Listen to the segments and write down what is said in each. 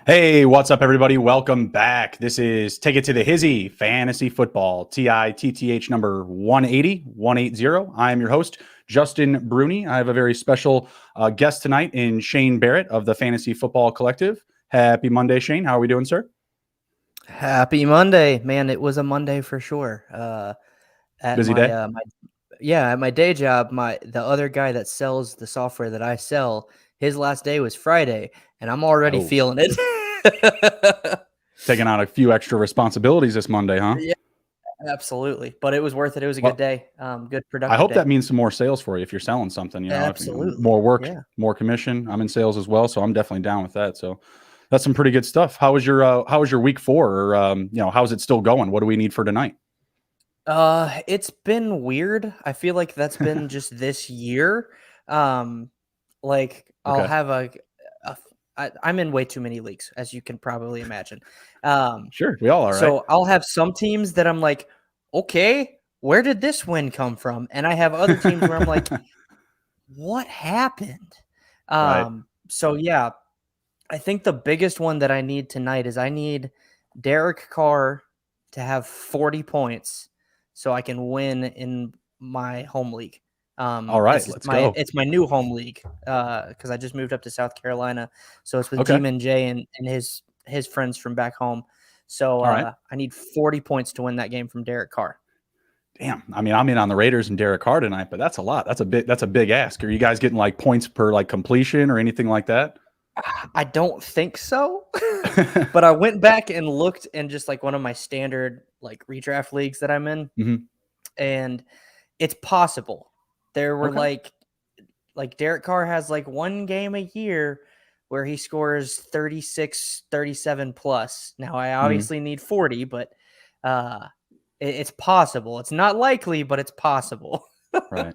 Hey, what's up, everybody? Welcome back. This is Take It to the Hizzy Fantasy Football, TITTH number 180. I am your host, Justin Bruni. I have a very special guest tonight in Shane Barrett of the Fantasy Football Collective. Happy Monday, Shane. How are we doing, sir? Happy Monday, man. It was a Monday for sure. Busy day? At my day job, the other guy that sells the software that I sell, his last day was Friday, and I'm already feeling it. Taking on a few extra responsibilities this Monday, huh? Yeah, absolutely. But it was worth it. It was a good day. Good productive. I hope day. That means some more sales for you if you're selling something. Absolutely. More work, more commission. I'm in sales as well, so I'm definitely down with that. So that's some pretty good stuff. How was your week 4? Or how's it still going? What do we need for tonight? It's been weird. I feel like that's been just this year. I'll have I'm in way too many leagues, as you can probably imagine. Sure, we all are. So right? I'll have some teams that I'm like, okay, where did this win come from? And I have other teams where I'm like, what happened? Right. So yeah, I think the biggest one that I need tonight is I need Derrick Carr to have 40 points so I can win in my home league. All right, let's go. It's my new home league because I just moved up to South Carolina. So it's with Demon Jay and his friends from back home. So I need 40 points to win that game from Derrick Carr. Damn. I mean, I'm in on the Raiders and Derrick Carr tonight, but that's a lot. That's a big ask. Are you guys getting like points per like completion or anything like that? I don't think so. But I went back and looked in just like one of my standard like redraft leagues that I'm in. And it's possible. There were like Derek Carr has like one game a year where he scores 36, 37 plus. Now I obviously need 40, but it's possible. It's not likely, but it's possible. Right.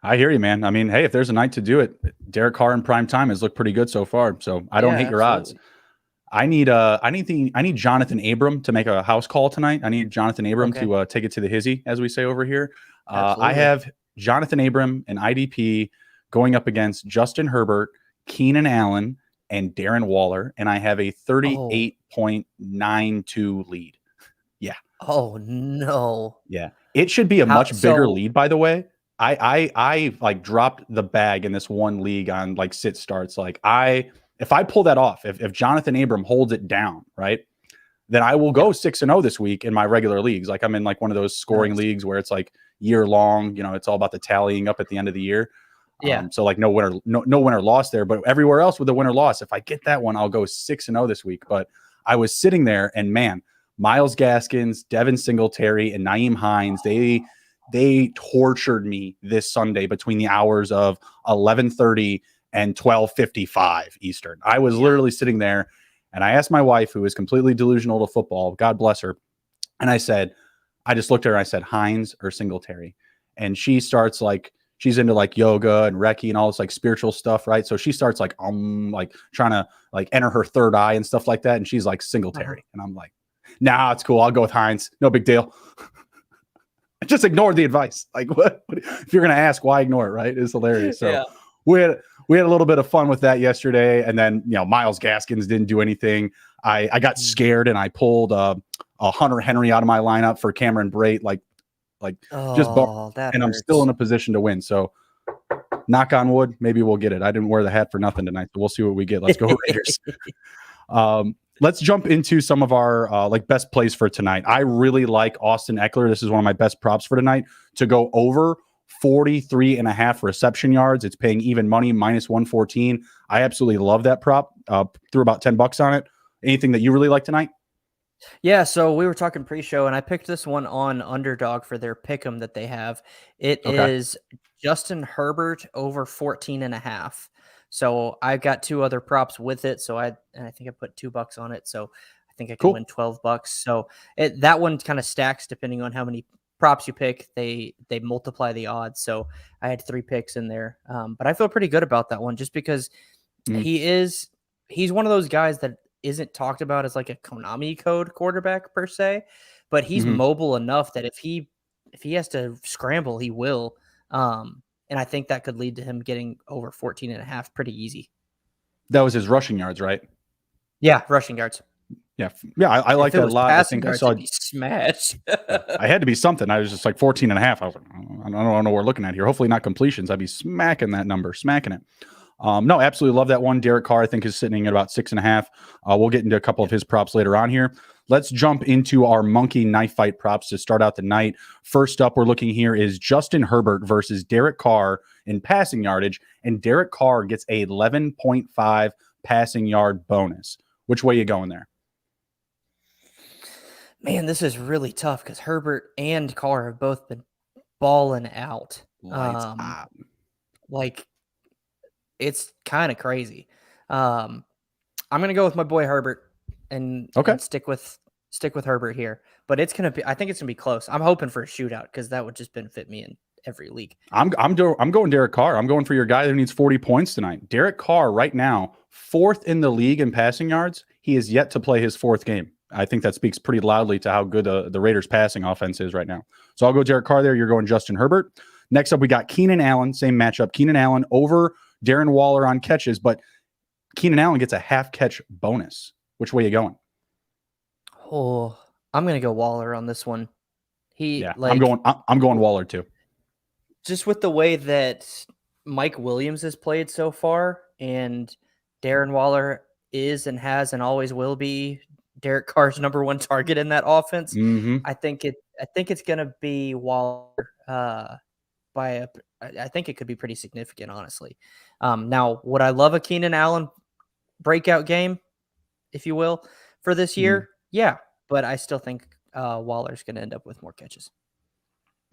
I hear you, man. I mean, hey, if there's a night to do it, Derek Carr in prime time has looked pretty good so far. So I don't hate your odds. I need Jonathan Abram to make a house call tonight. I need Jonathan Abram to take it to the Hizzy, as we say over here. I have Jonathan Abram and IDP going up against Justin Herbert, Keenan Allen, and Darren Waller, and I have a 38.92 lead. Yeah. Oh no. Yeah. It should be a much bigger lead, by the way. I like dropped the bag in this one league on like sit starts. Like if I pull that off, if Jonathan Abram holds it down, right, then I will go 6-0 this week in my regular leagues. Like I'm in like one of those scoring leagues where it's like year long, it's all about the tallying up at the end of the year. Yeah. So like no winner loss there, but everywhere else with the winner loss, if I get that one, I'll go 6-0 this week. But I was sitting there and man, Myles Gaskins, Devin Singletary, and Nyheim Hines, they tortured me this Sunday between the hours of 11:30 and 12:55 Eastern. I was literally sitting there and I asked my wife, who is completely delusional to football, God bless her. And I just looked at her and I said, Hines or Singletary. And she starts like, she's into like yoga and Reiki and all this like spiritual stuff, right? So she starts like trying to like enter her third eye and stuff like that. And she's like Singletary. And I'm like, nah, it's cool. I'll go with Hines. No big deal. I just ignored the advice. Like what? If you're going to ask, why ignore it, right? It's hilarious. So we had a little bit of fun with that yesterday. And then, Myles Gaskins didn't do anything. I got scared and I pulled a Hunter Henry out of my lineup for Cameron Brate, and I'm still in a position to win. So knock on wood, maybe we'll get it. I didn't wear the hat for nothing tonight, so we'll see what we get. Let's go Raiders. Let's jump into some of our best plays for tonight. I really like Austin Eckler. This is one of my best props for tonight to go over 43.5 reception yards. It's paying even money, -114. I absolutely love that prop. Threw about $10 on it. Anything that you really like tonight? Yeah, so we were talking pre-show, and I picked this one on Underdog for their pick'em that they have. It is Justin Herbert over 14.5. So I've got two other props with it. So I think I put $2 on it. So I think I can Cool. win $12. So that one kind of stacks depending on how many props you pick. They multiply the odds. So I had 3 picks in there. But I feel pretty good about that one just because he's one of those guys that isn't talked about as like a Konami code quarterback per se, but he's mobile enough that if he has to scramble, he will. And I think that could lead to him getting over 14.5 pretty easy. That was his rushing yards, right? Yeah, rushing yards. Yeah. I like that a lot. I think I saw smash. I had to be something. I was just like 14.5. I was like, I don't know what we're looking at here. Hopefully not completions. I'd be smacking that number, smacking it. No, absolutely love that one. Derek Carr, I think, is sitting at about 6.5. We'll get into a couple of his props later on here. Let's jump into our monkey knife fight props to start out the night. First up, we're looking here is Justin Herbert versus Derek Carr in passing yardage, and Derek Carr gets a 11.5 passing yard bonus. Which way you going there? Man, this is really tough because Herbert and Carr have both been balling out. Like, it's kind of crazy. I'm gonna go with my boy Herbert and stick with Herbert here. But I think it's gonna be close. I'm hoping for a shootout because that would just benefit me in every league. I'm going Derek Carr. I'm going for your guy that needs 40 points tonight. Derek Carr right now, 4th in the league in passing yards. He is yet to play his 4th game. I think that speaks pretty loudly to how good the Raiders passing offense is right now. So I'll go Derek Carr there. You're going Justin Herbert. Next up, we got Keenan Allen. Same matchup. Keenan Allen over Darren Waller on catches, but Keenan Allen gets a half catch bonus. Which way you going? Oh, I'm going to go Waller on this one. I'm going Waller too. Just with the way that Mike Williams has played so far, and Darren Waller is and has and always will be Derek Carr's number 1 target in that offense. I think it's going to be Waller I think it could be pretty significant, honestly. Now, would I love a Keenan Allen breakout game, if you will, for this year? Yeah, but I still think Waller's going to end up with more catches.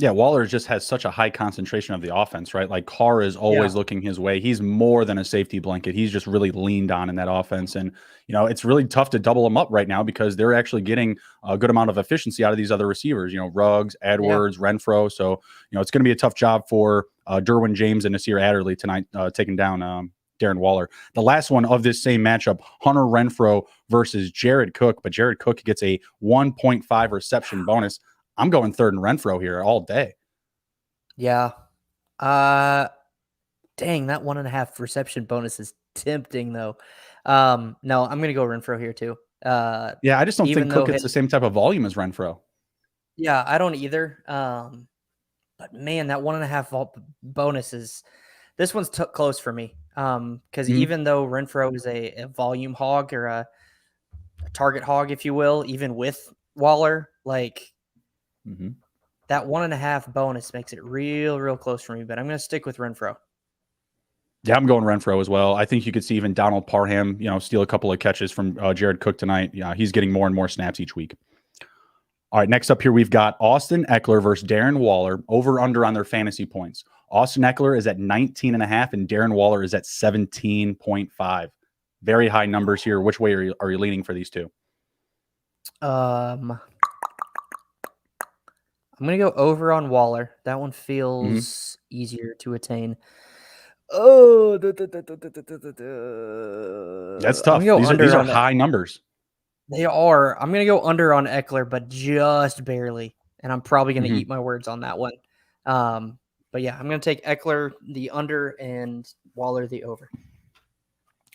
Yeah, Waller just has such a high concentration of the offense, right? Like Carr is always looking his way. He's more than a safety blanket. He's just really leaned on in that offense. And, it's really tough to double them up right now because they're actually getting a good amount of efficiency out of these other receivers, Ruggs, Edwards, Renfro. So, it's going to be a tough job for Derwin James and Nasir Adderley tonight, taking down Darren Waller. The last one of this same matchup, Hunter Renfro versus Jared Cook, but Jared Cook gets a 1.5 reception bonus. I'm going 3rd and Renfro here all day. Yeah. Dang, that 1.5 reception bonus is tempting though. No, I'm going to go Renfro here too. I just don't think Cook gets the same type of volume as Renfro. Yeah, I don't either. But man, that 1.5 bonus this one's close for me. Because even though Renfro is a volume hog or a target hog, if you will, even with Waller, like that 1.5 bonus makes it real close for me. But I'm going to stick with Renfro. Yeah, I'm going Renfro as well. I think you could see even Donald Parham, steal a couple of catches from Jared Cook tonight. Yeah, he's getting more and more snaps each week. All right, next up here, we've got Austin Eckler versus Darren Waller, over-under on their fantasy points. Austin Eckler is at 19.5 and Darren Waller is at 17.5. Very high numbers here. Which way are you leaning for these two? I'm going to go over on Waller. That one feels easier to attain. Oh, that's tough. These are high numbers. They are. I'm going to go under on Eckler, but just barely. And I'm probably going to eat my words on that one. But yeah, I'm going to take Eckler, the under, and Waller, the over.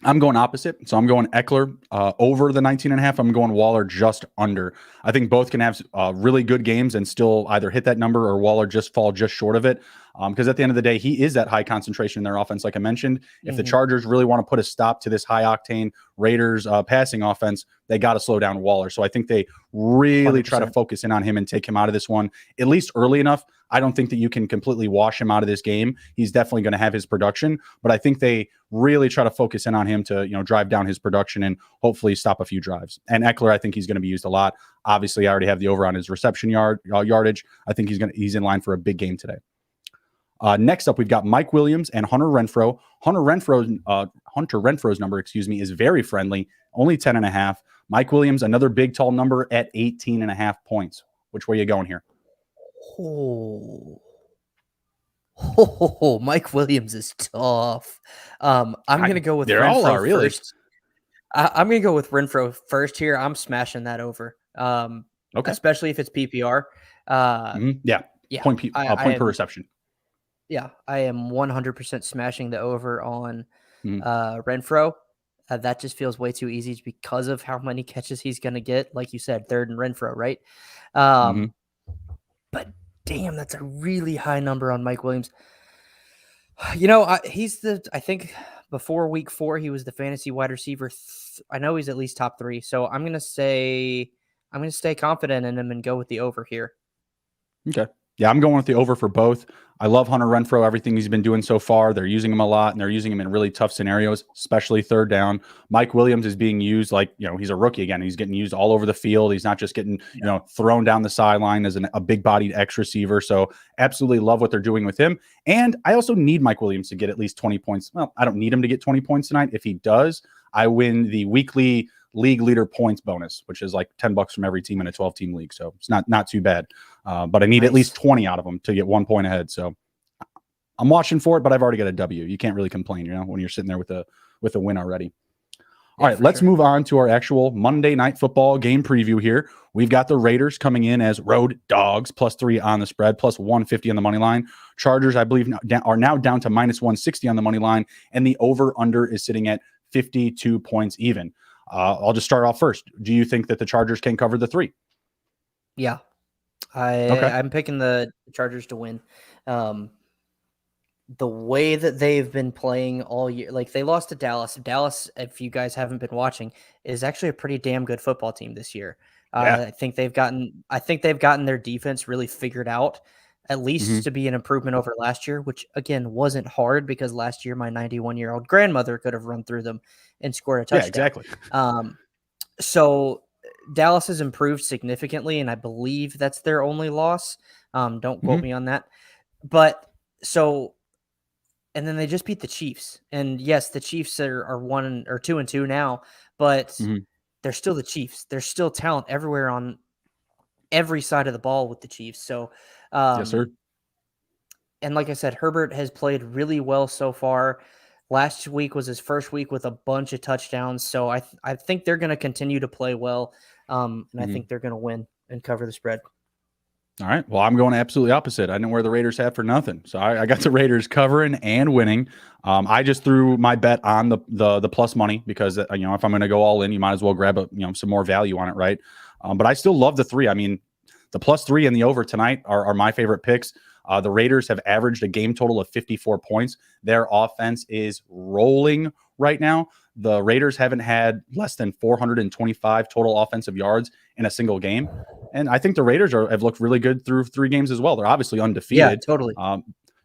I'm going opposite. So I'm going Eckler over the 19.5. I'm going Waller just under. I think both can have really good games and still either hit that number or Waller just fall just short of it. Because at the end of the day, he is that high concentration in their offense, like I mentioned. If the Chargers really want to put a stop to this high-octane Raiders passing offense, they got to slow down Waller. So I think they really 100%. Try to focus in on him and take him out of this one, at least early enough. I don't think that you can completely wash him out of this game. He's definitely going to have his production, but I think they really try to focus in on him to drive down his production and hopefully stop a few drives. And Eckler, I think he's going to be used a lot. Obviously, I already have the over on his reception yardage. I think he's in line for a big game today. Next up, we've got Mike Williams and Hunter Renfro. Hunter Renfro's number, is very friendly, only 10.5. Mike Williams, another big, tall number at 18.5 points. Which way are you going here? Mike Williams is tough. I'm going to go with They all are, really. first. I'm going to go with Renfro first here. I'm smashing that over. Okay. Especially if it's PPR. Yeah. Point per reception. Yeah. I am 100% smashing the over on Renfro. That just feels way too easy because of how many catches he's going to get. Like you said, third and Renfro, right? But damn, that's a really high number on Mike Williams. I think before week 4, he was the fantasy wide receiver. I know he's at least top 3. So I'm going to stay confident in him and go with the over here. Okay. Yeah, I'm going with the over for both. I love Hunter Renfrow, everything he's been doing so far. They're using him a lot, and they're using him in really tough scenarios, especially third down. Mike Williams is being used like, he's a rookie again. He's getting used all over the field. He's not just getting, thrown down the sideline as a big-bodied X receiver. So absolutely love what they're doing with him. And I also need Mike Williams to get at least 20 points. Well, I don't need him to get 20 points tonight. If he does, I win the weekly league leader points bonus, which is like $10 from every team in a 12-team league. So it's not too bad. But I need at least 20 out of them to get 1 point ahead. So I'm watching for it, but I've already got a W. You can't really complain, when you're sitting there with a win already. All right, let's move on to our actual Monday Night Football game preview here. We've got the Raiders coming in as road dogs, +3 on the spread, +150 on the money line. Chargers, I believe, are now down to -160 on the money line, and the over-under is sitting at 52 points even. I'll just start off first. Do you think that the Chargers can cover the 3? Yeah. I'm picking the Chargers to win. The way that they've been playing all year, like they lost to Dallas. Dallas, if you guys haven't been watching, is actually a pretty damn good football team this year. I think they've gotten their defense really figured out, at least to be an improvement over last year, which again wasn't hard because last year my 91-year-old grandmother could have run through them and scored a touchdown. Yeah, exactly. So Dallas has improved significantly, and I believe that's their only loss. Don't quote me on that. But and then they just beat the Chiefs. And yes, the Chiefs are 2-2 now, but they're still the Chiefs. There's still talent everywhere on every side of the ball with the Chiefs. So, yes, sir. And like I said, Herbert has played really well so far. Last week was his first week with a bunch of touchdowns. So I think they're going to continue to play well. And I think they're going to win and cover the spread. All right. Well, I'm going absolutely opposite. I didn't wear the Raiders hat for nothing. So I got the Raiders covering and winning. I just threw my bet on the plus money because, if I'm going to go all in, you might as well grab some more value on it, right? But I still love the 3. I mean, the +3 and the over tonight are my favorite picks. The Raiders have averaged a game total of 54 points. Their offense is rolling right now. The Raiders haven't had less than 425 total offensive yards in a single game. And I think the Raiders have looked really good through 3 games as well. They're obviously undefeated. Yeah, totally.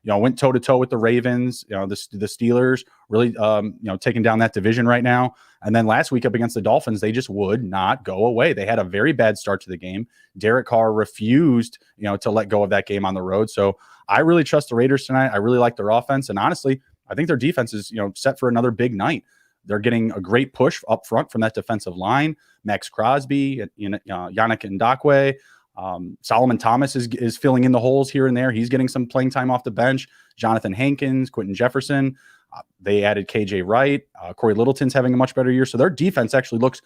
Went toe-to-toe with the Ravens. The Steelers really, taking down that division right now. And then last week up against the Dolphins, they just would not go away. They had a very bad start to the game. Derek Carr refused, to let go of that game on the road. So I really trust the Raiders tonight. I really like their offense. And honestly, I think their defense is, set for another big night. They're getting a great push up front from that defensive line. Max Crosby, Yannick Ngakoue. Solomon Thomas is filling in the holes here and there. He's getting some playing time off the bench. Jonathan Hankins, Quentin Jefferson. They added KJ Wright. Corey Littleton's having a much better year. So their defense actually looks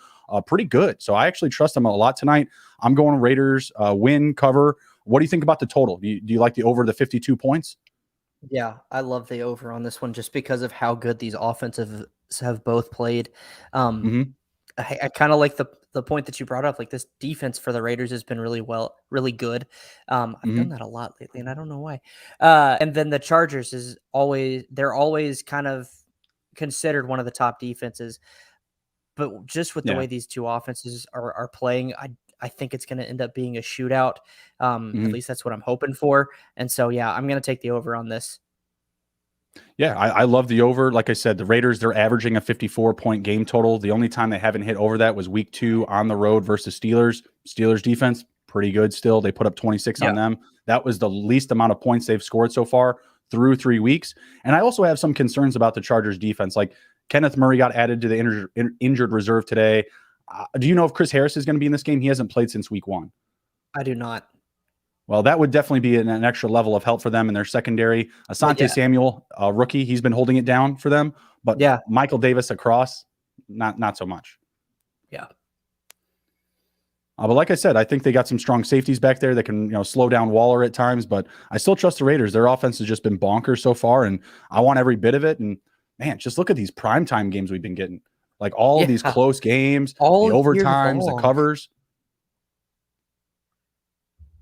pretty good. So I actually trust them a lot tonight. I'm going Raiders win, cover. What do you think about the total? Do you like the over the 52 points? Yeah, I love the over on this one just because of how good these offensive have both played. I kind of like the point that you brought up. Like this defense for the Raiders has been really good. I've done that a lot lately, and I don't know why. And then the Chargers they're always kind of considered one of the top defenses. But just with the way these two offenses are playing, I think it's going to end up being a shootout. At least that's what I'm hoping for. And so, I'm going to take the over on this. Yeah, I love the over. Like I said, the Raiders, they're averaging a 54-point game total. The only time they haven't hit over that was week 2 on the road versus Steelers. Steelers defense, pretty good still. They put up 26 on them. That was the least amount of points they've scored so far through 3 weeks. And I also have some concerns about the Chargers defense. Like Kenneth Murray got added to the injured reserve today. Do you know if Chris Harris is going to be in this game? He hasn't played since week 1. I do not. Well, that would definitely be an extra level of help for them in their secondary. Asante Samuel, rookie, he's been holding it down for them. But Michael Davis across, not so much. Yeah. But like I said, I think they got some strong safeties back there that can slow down Waller at times. But I still trust the Raiders. Their offense has just been bonkers so far, and I want every bit of it. And man, just look at these primetime games we've been getting. Like all of these close games, all the overtimes, the covers.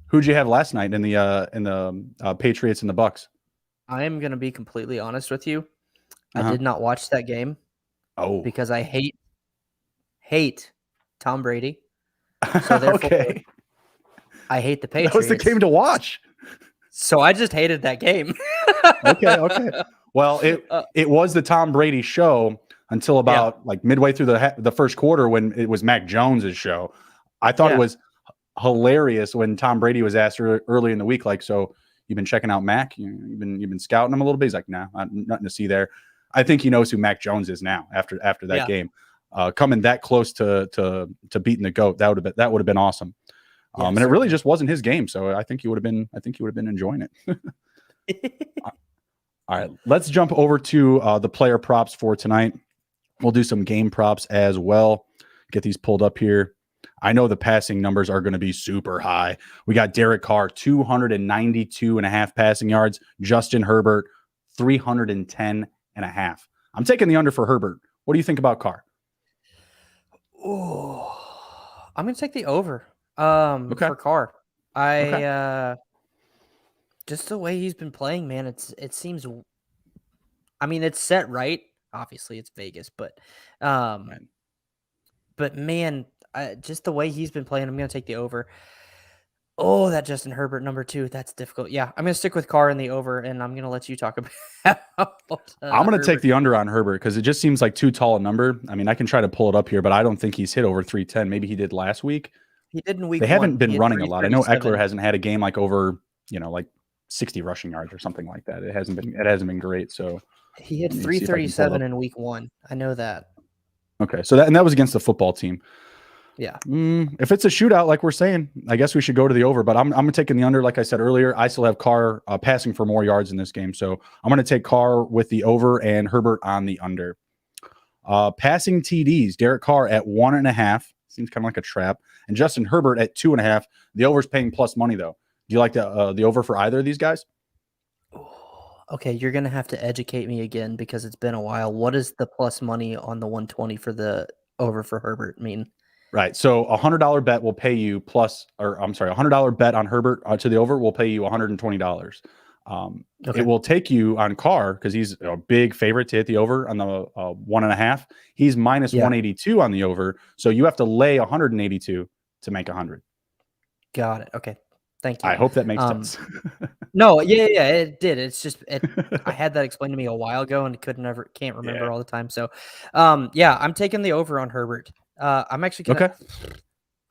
Who'd you have last night in the Patriots and the Bucks? I am going to be completely honest with you. I did not watch that game. Oh, because I hate Tom Brady. So therefore, I hate the Patriots. That was the game to watch. So I just hated that game. Okay. Well, it was the Tom Brady show until about like midway through the first quarter when it was Mac Jones's show. I thought it was hilarious when Tom Brady was asked early in the week, like, so you've been checking out Mac? You've been scouting him a little bit? He's like, no, nothing to see there. I think he knows who Mac Jones is now after that game. Coming that close to beating the GOAT, that would have been awesome. And it really just wasn't his game, so I think he would have been enjoying it. All right, let's jump over to the player props for tonight. We'll do some game props as well. Get these pulled up here. I know the passing numbers are going to be super high. We got Derek Carr, 292.5 passing yards. Justin Herbert, 310.5. I'm taking the under for Herbert. What do you think about Carr? Oh, I'm going to take the over for Carr. Just the way he's been playing, man, it seems, I mean, it's set right. Obviously, it's Vegas, but man, just the way he's been playing, I'm going to take the over. Oh, that Justin Herbert number 2, that's difficult. Yeah, I'm going to stick with Carr in the over, and I'm going to let you talk about I'm going to take the under on Herbert because it just seems like too tall a number. I mean, I can try to pull it up here, but I don't think he's hit over 310. Maybe he did last week. He did in week 1. They haven't been running a lot. I know Eckler hasn't had a game like over, like 60 rushing yards or something like that. It hasn't been great. So he had 337 in week 1. I know that. Okay, so that was against the football team. Yeah. If it's a shootout, like we're saying, I guess we should go to the over. But I'm taking the under. Like I said earlier, I still have Carr passing for more yards in this game, so I'm going to take Carr with the over and Herbert on the under. Passing TDs, Derek Carr at 1.5 seems kind of like a trap, and Justin Herbert at 2.5. The over's paying plus money though. Do you like the over for either of these guys? Okay, you're going to have to educate me again because it's been a while. What does the plus money on the 120 for the over for Herbert mean? Right. So $100 bet will pay you $100 bet on Herbert to the over will pay you $120. It will take you on Carr because he's a big favorite to hit the over on the 1.5. He's minus 182 on the over. So you have to lay 182 to make 100. Got it. Okay. Thank you. I hope that makes sense. No, yeah, it did. It's just I had that explained to me a while ago and can't remember all the time. So, I'm taking the over on Herbert. I'm actually I'm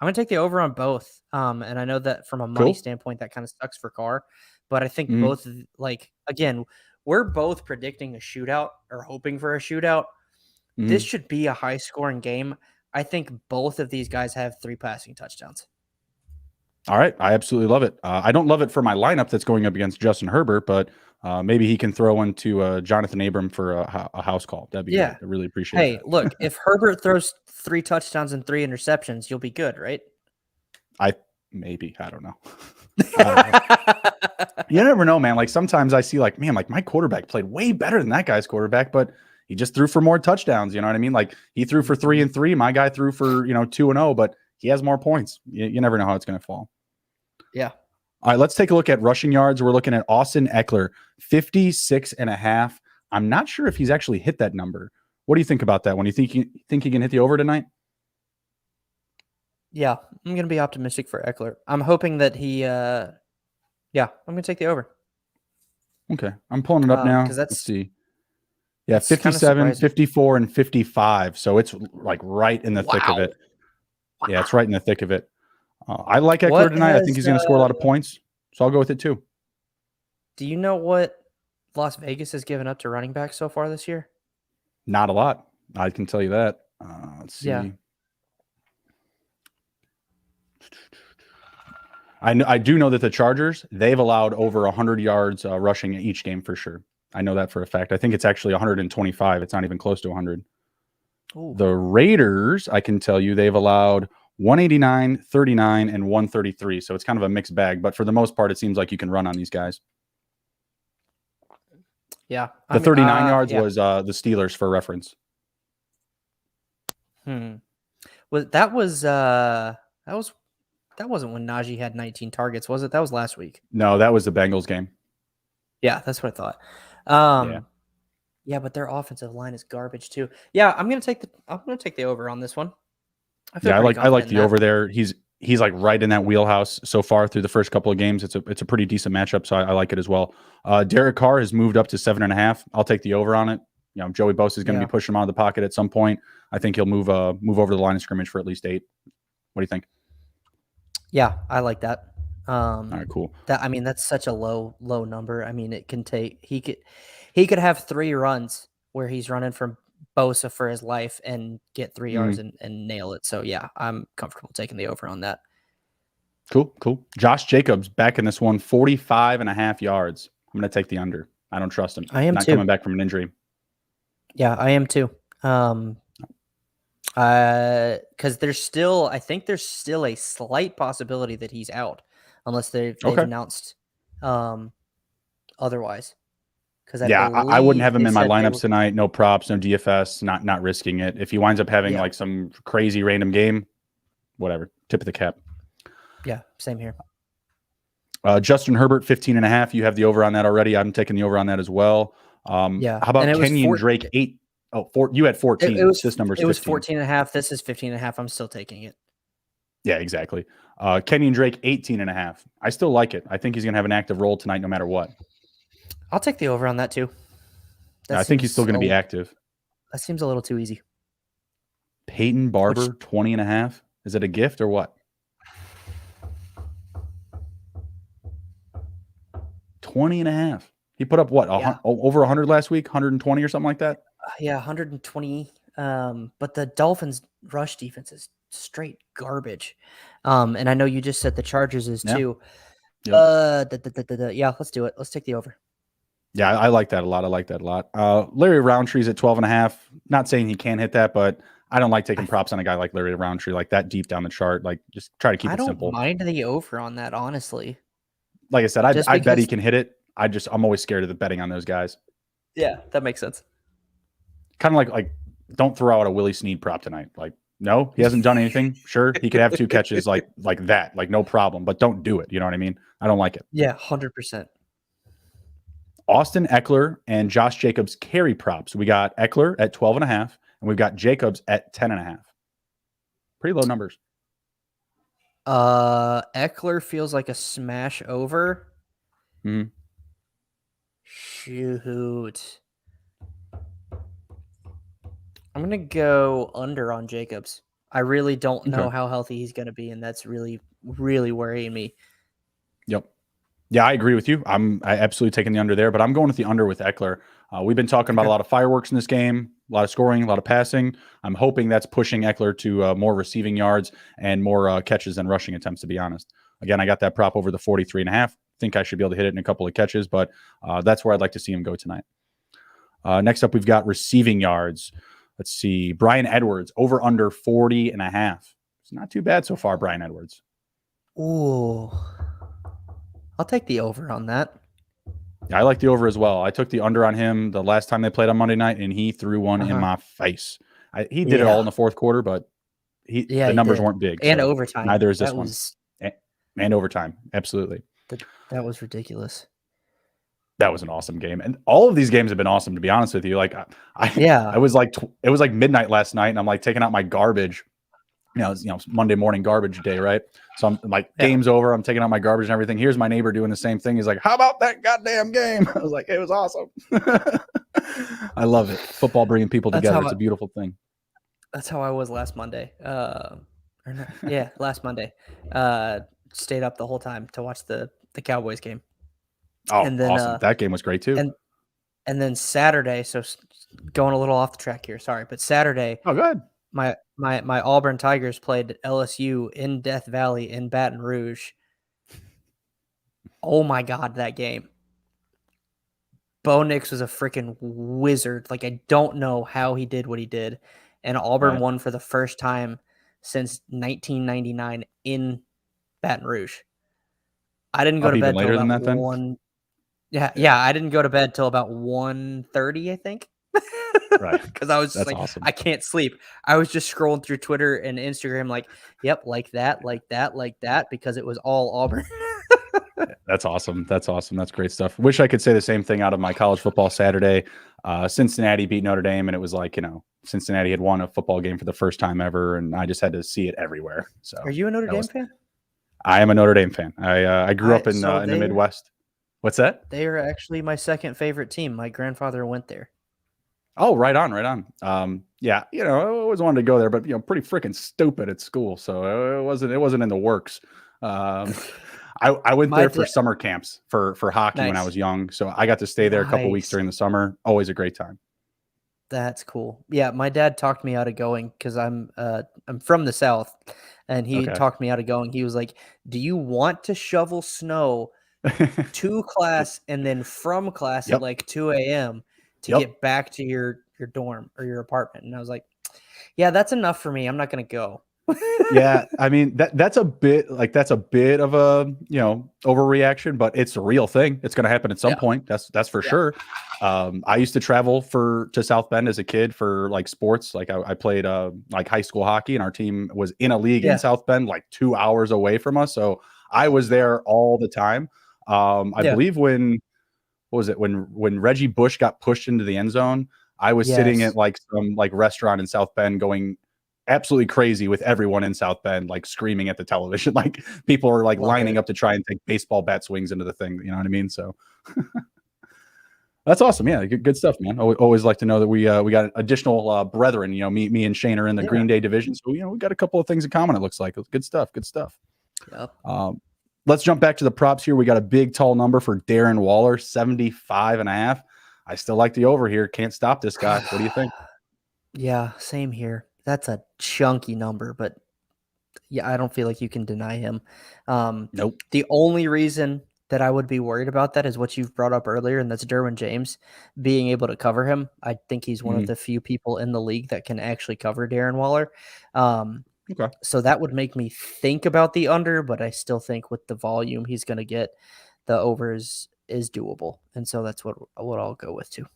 gonna take the over on both. And I know that from a money standpoint, that kind of sucks for Carr, but I think both, again, we're both predicting a shootout or hoping for a shootout. This should be a high scoring game. I think both of these guys have 3 passing touchdowns. All right. I absolutely love it. I don't love it for my lineup that's going up against Justin Herbert, but maybe he can throw into Jonathan Abram for a house call. That'd be great. I really appreciate it. Hey, look, if Herbert throws 3 touchdowns and 3 interceptions, you'll be good, right? I don't know. You never know, man. Like sometimes I see my quarterback played way better than that guy's quarterback, but he just threw for more touchdowns. You know what I mean? Like he threw for 3 and 3. My guy threw for 2-0, but he has more points. You never know how it's going to fall. Yeah. All right, let's take a look at rushing yards. We're looking at Austin Eckler, 56.5. I'm not sure if he's actually hit that number. What do you think about that one? You think he can hit the over tonight? Yeah, I'm going to be optimistic for Eckler. I'm hoping that he I'm going to take the over. Okay. I'm pulling it up now. Let's see. Yeah, 57, 54, and 55. So it's like right in the thick of it. Wow. Yeah, it's right in the thick of it. I like Eckler tonight. I think he's going to score a lot of points. So I'll go with it too. Do you know what Las Vegas has given up to running backs so far this year? Not a lot. I can tell you that. Let's see. Yeah. I do know that the Chargers, they've allowed over 100 yards rushing in each game for sure. I know that for a fact. I think it's actually 125. It's not even close to 100. Ooh. The Raiders, I can tell you, they've allowed 189, 39, and 133. So it's kind of a mixed bag. But for the most part, it seems like you can run on these guys. Yeah. The 39 yards was the Steelers for reference. Well, that wasn't when Najee had 19 targets, was it? That was last week. No, that was the Bengals game. Yeah, that's what I thought. Yeah, but their offensive line is garbage too. Yeah, I'm gonna take the over on this one. I like the over there. He's like right in that wheelhouse so far through the first couple of games. It's a pretty decent matchup, so I like it as well. Derek Carr has moved up to 7.5. I'll take the over on it. You know, Joey Bosa is going to be pushing him out of the pocket at some point. I think he'll move over the line of scrimmage for at least 8. What do you think? Yeah, I like that. All right, cool. That's such a low number. I mean, he could have 3 runs where he's running from Bosa for his life and get 3 yards and nail it. So yeah, I'm comfortable taking the over on that. Cool. Josh Jacobs back in this one, 45.5 yards. I'm going to take the under. I don't trust him. I am not too. Coming back from an injury. Yeah, I am too. Because there's still a slight possibility that he's out unless they've announced otherwise. Because I wouldn't have him in my lineups tonight. No props, no DFS. Not risking it. If he winds up having like some crazy random game, whatever. Tip of the cap. Yeah, same here. Justin Herbert 15.5. You have the over on that already. I'm taking the over on that as well. How about Kenyan Drake 8? You had 14. This number's 15. It was 14.5. This is 15.5. I'm still taking it. Yeah, exactly. Kenyan Drake 18.5. I still like it. I think he's going to have an active role tonight no matter what. I'll take the over on that too. I think he's still going to be active. That seems a little too easy. Peyton Barber 20.5. Is it a gift or what? 20.5. He put up what? Over 100 last week? 120 or something like that? Yeah, 120. But the Dolphins' rush defense is straight garbage. And I know you just said the Chargers is too. Yep. Yeah, let's do it. Let's take the over. Yeah, I like that a lot. Larry Roundtree's at 12.5. Not saying he can't hit that, but I don't like taking props on a guy like Larry Roundtree, like that deep down the chart. Like, just try to keep it simple. I don't mind the over on that, honestly. Like I said, I bet he can hit it. I'm always scared of the betting on those guys. Yeah, that makes sense. Kind of like don't throw out a Willie Snead prop tonight. Like, no, he hasn't done anything. Sure, he could have 2 catches like that, like no problem, but don't do it. You know what I mean? I don't like it. Yeah, 100%. Austin Eckler and Josh Jacobs carry props. We got Eckler at 12.5, and we've got Jacobs at 10.5. Pretty low numbers. Eckler feels like a smash over. Shoot. I'm going to go under on Jacobs. I really don't know how healthy he's going to be, and that's really, really worrying me. Yep. Yeah, I agree with you. I absolutely taking the under there, but I'm going with the under with Eckler. We've been talking about a lot of fireworks in this game, a lot of scoring, a lot of passing. I'm hoping that's pushing Eckler to more receiving yards and more catches than rushing attempts, to be honest. Again, I got that prop over the 43.5. Think I should be able to hit it in a couple of catches, but that's where I'd like to see him go tonight. Next up, we've got receiving yards. Let's see. Bryan Edwards, over under 40.5. It's not too bad so far, Bryan Edwards. Ooh. I'll take the over on that. Yeah, I like the over as well. I took the under on him the last time they played on Monday night, and he threw one in my face. He did it all in the fourth quarter, but the numbers weren't big. And overtime. Neither is this one. And overtime. Absolutely. That was ridiculous. That was an awesome game. And all of these games have been awesome, to be honest with you. Like, I was like, it was like midnight last night, and I'm like taking out my garbage. It's Monday morning garbage day, right? So I'm like, game's over. I'm taking out my garbage and everything. Here's my neighbor doing the same thing. He's like, how about that goddamn game? I was like, it was awesome. I love it. Football bringing people together. It's a beautiful thing. That's how I was last Monday. Last Monday. Stayed up the whole time to watch the Cowboys game. Oh, and then, awesome. That game was great too. And then Saturday, so going a little off the track here, sorry, but Saturday. Oh, good. My Auburn Tigers played LSU in Death Valley in Baton Rouge, Oh my God, that game. Bo Nix was a freaking wizard. Like, I don't know how he did what he did. And Auburn Right. won for the first time since 1999 in Baton Rouge. I didn't go Up to even bed till later than about that then? 1. Yeah, Yeah. I didn't go to bed till about 1:30, I think. Right. Because I was just That's like, awesome. I can't sleep. I was just scrolling through Twitter and Instagram, like, yep, like that, because it was all Auburn. That's awesome. That's awesome. That's great stuff. Wish I could say the same thing out of my college football Saturday. Cincinnati beat Notre Dame, and it was like, Cincinnati had won a football game for the first time ever, and I just had to see it everywhere. So Are you a Notre that Dame was. fan? I am a Notre Dame fan. I grew up in So the Midwest. What's that? they are actually my second favorite team. My grandfather went there. Oh, right on, right on. Yeah, I always wanted to go there, but pretty freaking stupid at school, so it wasn't in the works. Um, I went My there for da- summer camps for hockey when I Nice. was young, so I got to stay there a couple weeks Nice. during the summer. Always a great time. That's cool. Yeah, my dad talked me out of going because I'm from the South, and he Okay. talked me out of going. He was like, "Do you want to shovel snow to class and then from class at Yep. like 2 a.m. to Yep. get back to your dorm or your apartment?" And I was like, "Yeah, that's enough for me. I'm not gonna go." Yeah, I mean that's a bit of a overreaction, but it's a real thing. It's going to happen at some Yeah, point. That's for yeah, sure. I used to travel to South Bend as a kid for like sports. Like I played like high school hockey, and our team was in a league in yeah, South Bend, like 2 hours away from us. So I was there all the time. I yeah. believe what was it when Reggie Bush got pushed into the end zone, I was sitting Yes, at like some like restaurant in South Bend going absolutely crazy with everyone in South Bend, like screaming at the television. Like people are like love lining it. up to try and take baseball bat swings into the thing. You know what I mean? So that's awesome. Yeah. Good stuff, man. Always like to know that we got additional brethren, me and Shane are in the Yeah. Green Day division. So, we got a couple of things in common. It looks like good stuff. Good stuff. Yep. Let's jump back to the props here. We got a big, tall number for Darren Waller, 75.5. I still like the over here. Can't stop this guy. What do you think? Yeah, same here. That's a chunky number, but yeah, I don't feel like you can deny him. Nope. The only reason that I would be worried about that is what you've brought up earlier, and that's Derwin James being able to cover him. I think he's one of the few people in the league that can actually cover Darren Waller. Okay. So that would make me think about the under, but I still think with the volume he's going to get, the over is doable, and so that's what I'll go with too.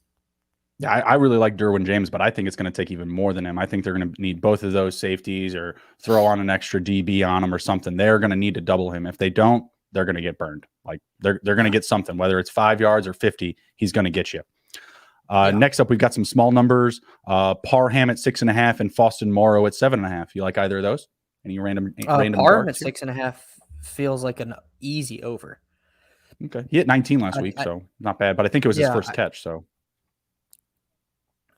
Yeah, I really like Derwin James, but I think it's going to take even more than him. I think they're going to need both of those safeties or throw on an extra DB on him or something. They're going to need to double him. If they don't, they're going to get burned. Like they're going to get something, whether it's 5 yards or 50, he's going to get you. Next up, we've got some small numbers. Parham at 6.5 and Faustin Morrow at 7.5. You like either of those? Any random Parham at darts here? 6.5 feels like an easy over. Okay. He hit 19 last week, so not bad, but I think it was his first catch. So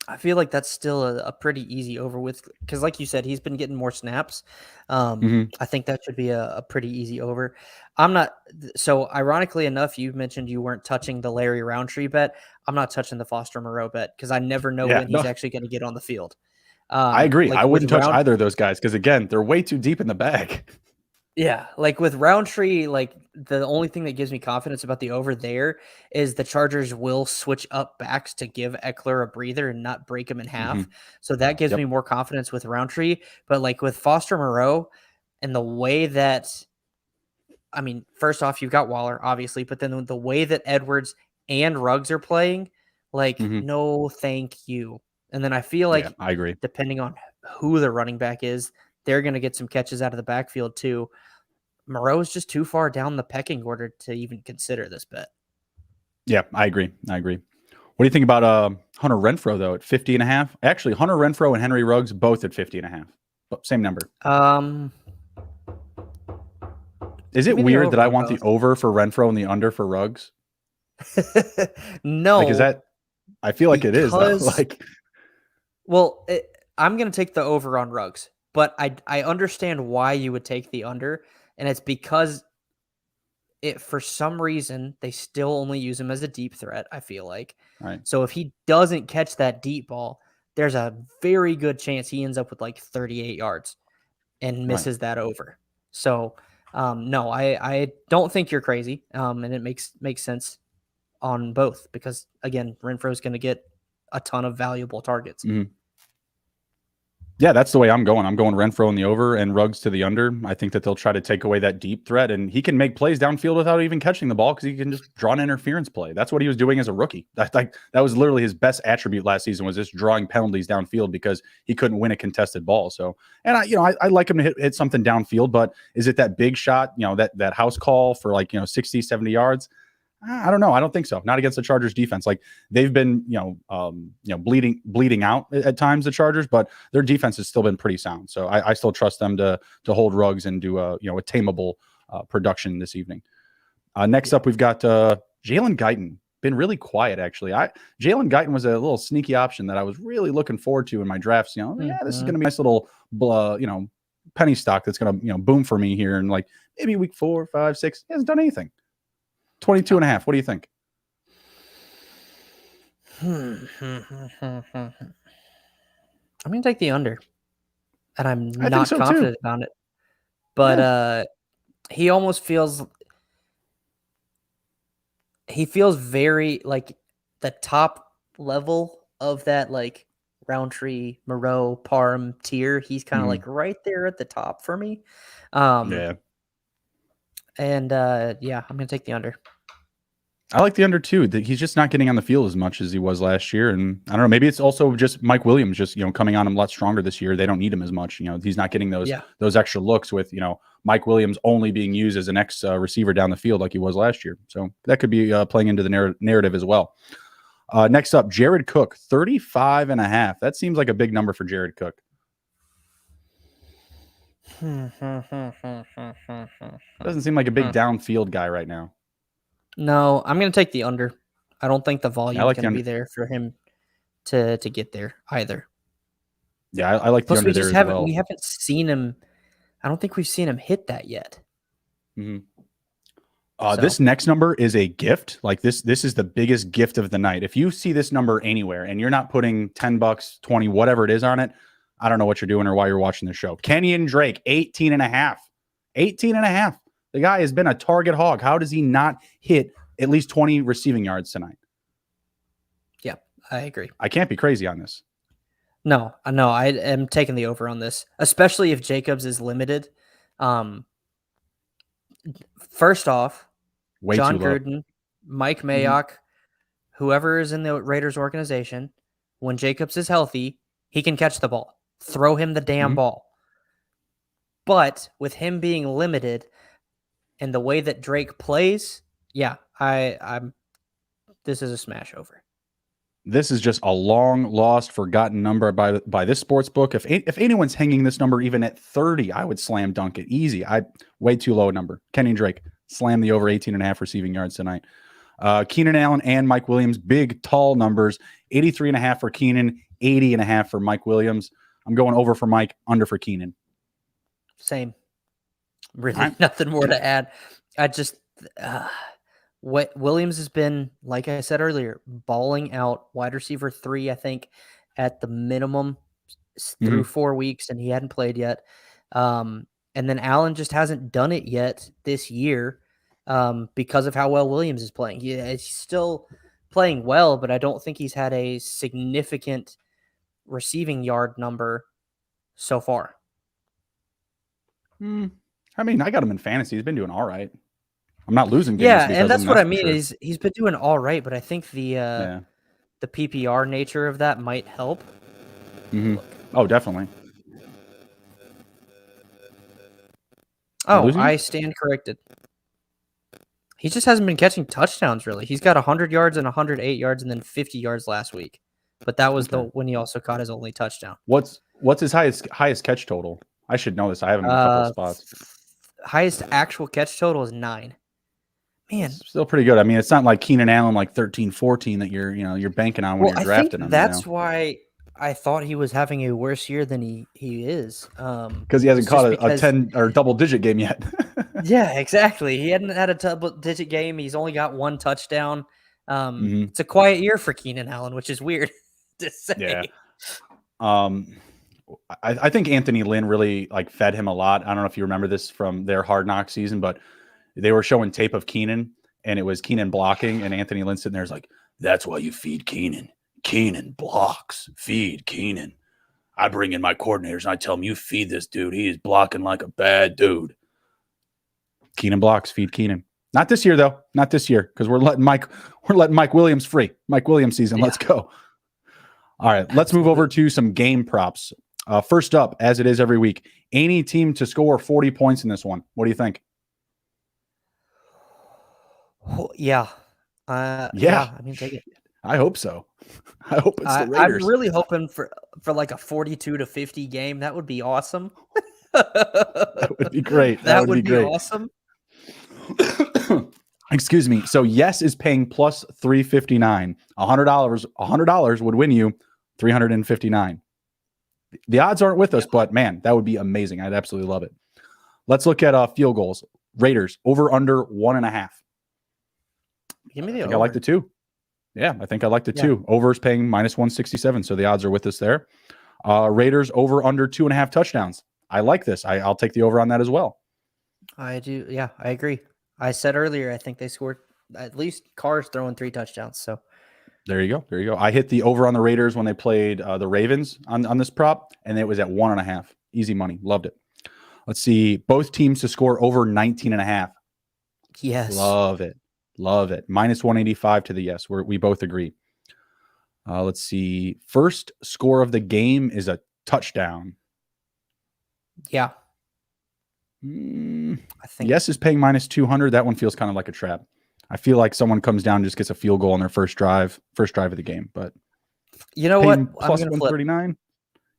I feel like that's still a pretty easy over with because, like you said, he's been getting more snaps. I think that should be a pretty easy over. I'm not. So, ironically enough, you mentioned you weren't touching the Larry Roundtree bet. I'm not touching the Foster Moreau bet because I never know when he's actually going to get on the field. I agree. Like I wouldn't touch either of those guys because, again, they're way too deep in the bag. Yeah, like with Roundtree, like the only thing that gives me confidence about the over there is the Chargers will switch up backs to give Eckler a breather and not break him in half. So that gives me more confidence with Roundtree. But like with Foster Moreau and the way that, I mean, first off, you've got Waller, obviously, but then the way that Edwards and Ruggs are playing, like, no, thank you. And then I feel like, I agree. depending on who the running back is, they're going to get some catches out of the backfield too. Moreau is just too far down the pecking order to even consider this bet. Yeah, I agree. What do you think about Hunter Renfrow, though, at 50.5? Actually, Hunter Renfrow and Henry Ruggs both at 50.5. Same number. Is it weird that I want the over for Renfrow and the under for Ruggs? No. Like, is that – I feel like it is, though. Like, well, I'm going to take the over on Ruggs, but I understand why you would take the under, and it's because for some reason, they still only use him as a deep threat, I feel like. right. So if he doesn't catch that deep ball, there's a very good chance he ends up with like 38 yards and misses that over. So No, I don't think you're crazy. And it makes sense on both because again, Renfro is going to get a ton of valuable targets. Mm-hmm. Yeah, that's the way I'm going. I'm going Renfro in the over and Ruggs to the under. I think that they'll try to take away that deep threat, and he can make plays downfield without even catching the ball because he can just draw an interference play. That's what he was doing as a rookie. That was literally his best attribute last season, was just drawing penalties downfield because he couldn't win a contested ball. So, and I like him to hit something downfield, but is it that big shot, that house call for 60, 70 yards? I don't know. I don't think so. Not against the Chargers defense. Like they've been, bleeding out at times, the Chargers, but their defense has still been pretty sound. So I still trust them to hold Ruggs and do a tameable production this evening. Next up, we've got Jalen Guyton. Been really quiet, actually. Jalen Guyton was a little sneaky option that I was really looking forward to in my drafts. This is going to be a nice little, penny stock that's going to, boom for me here. And maybe week 4, 5, 6, he hasn't done anything. 22.5. What do you think? I'm going to take the under, and I'm not confident on it. But he almost feels very like the top level of that Roundtree, Moreau, Parham tier. He's kind of right there at the top for me. Yeah. And I'm going to take the under. I like the under too. He's just not getting on the field as much as he was last year. And I don't know, maybe it's also just Mike Williams just, coming on him a lot stronger this year. They don't need him as much. He's not getting those extra looks with, Mike Williams only being used as an X receiver down the field like he was last year. So that could be playing into the narrative as well. Next up, Jared Cook, 35.5. That seems like a big number for Jared Cook. Doesn't seem like a big downfield guy right now. No, I'm going to take the under. I don't think the volume is going to be there for him to get there either. Yeah, I like the under there as well. We haven't seen him. I don't think we've seen him hit that yet. Mm-hmm. This next number is a gift. This is the biggest gift of the night. If you see this number anywhere and you're not putting $10, 20, whatever it is on it, I don't know what you're doing or why you're watching the show. Kenyan Drake, 18.5. 18.5. The guy has been a target hog. How does he not hit at least 20 receiving yards tonight? Yeah, I agree. I can't be crazy on this. No, I am taking the over on this, especially if Jacobs is limited. First off, John Gruden, Mike Mayock, whoever is in the Raiders organization, when Jacobs is healthy, he can catch the ball. Throw him the damn ball. But with him being limited and the way that Drake plays, I'm. This is a smash over. This is just a long lost, forgotten number by this sports book. If anyone's hanging this number even at 30, I would slam dunk it easy. Way too low a number. Kenyan Drake, slam the over 18.5 receiving yards tonight. Keenan Allen and Mike Williams, big, tall numbers. 83.5 for Keenan, 80.5 for Mike Williams. I'm going over for Mike, under for Keenan. Same. Really, nothing more to add. I just what Williams has been, like I said earlier, balling out wide receiver 3, I think, at the minimum through 4 weeks, and he hadn't played yet. And then Allen just hasn't done it yet this year because of how well Williams is playing. He's still playing well, but I don't think he's had a significant receiving yard number so far. I mean, I got him in fantasy. He's been doing all right. I'm not losing games. Yeah, and that's what I mean is he's been doing all right, but I think the PPR nature of that might help. Oh, definitely. Oh, I stand corrected. He just hasn't been catching touchdowns, really. He's got 100 yards and 108 yards and then 50 yards last week. But that was when he also caught his only touchdown. What's his highest catch total? I should know this. I have him in a couple of spots. Highest actual catch total is 9. Man, still pretty good. I mean, it's not like Keenan Allen 13, 14 that you're banking on when you're drafting him. That's why I thought he was having a worse year than he is. Because he hasn't caught a 10 or double-digit game yet. Yeah, exactly. He hadn't had a double-digit game. He's only got 1 touchdown. It's a quiet year for Keenan Allen, which is weird to say. Yeah. I think Anthony Lynn really like fed him a lot. I don't know if you remember this from their Hard Knock season, but they were showing tape of Keenan, and it was Keenan blocking, and Anthony Lynn sitting there is like, "That's why you feed Keenan. Keenan blocks. Feed Keenan. I bring in my coordinators and I tell them, you feed this dude. He is blocking like a bad dude." Keenan blocks. Feed Keenan. Not this year though. Not this year, because we're letting Mike Williams free. Mike Williams season. Let's go. All right, let's move over to some game props. First up, as it is every week, any team to score 40 points in this one. What do you think? Yeah. Yeah. I mean, take it. I hope so. I hope it's the Raiders. I'm really hoping for like a 42-50 game. That would be awesome. That would be great. That would be great. Awesome. Excuse me. So yes is paying plus 359. $100 would win you 359. The odds aren't with us, but man, that would be amazing. I'd absolutely love it. Let's look at field goals. Raiders over under 1.5. Give me the over. I like the 2. Yeah, I think I like the 2. Over is paying minus 167, so the odds are with us there. Raiders over under 2.5 touchdowns. I like this. I'll take the over on that as well. I do. Yeah, I agree. I said earlier, I think they scored at least Carr's throwing 3 touchdowns. So there you go. I hit the over on the Raiders when they played the Ravens on this prop, and it was at 1.5. Easy money. Loved it. Let's see. Both teams to score over 19.5. Yes. Love it. Minus 185 to the yes. We both agree. Let's see. First score of the game is a touchdown. Yeah. I think yes is paying minus 200. That one feels kind of like a trap. I feel like someone comes down and just gets a field goal on their first drive of the game. But you know what? Plus 139.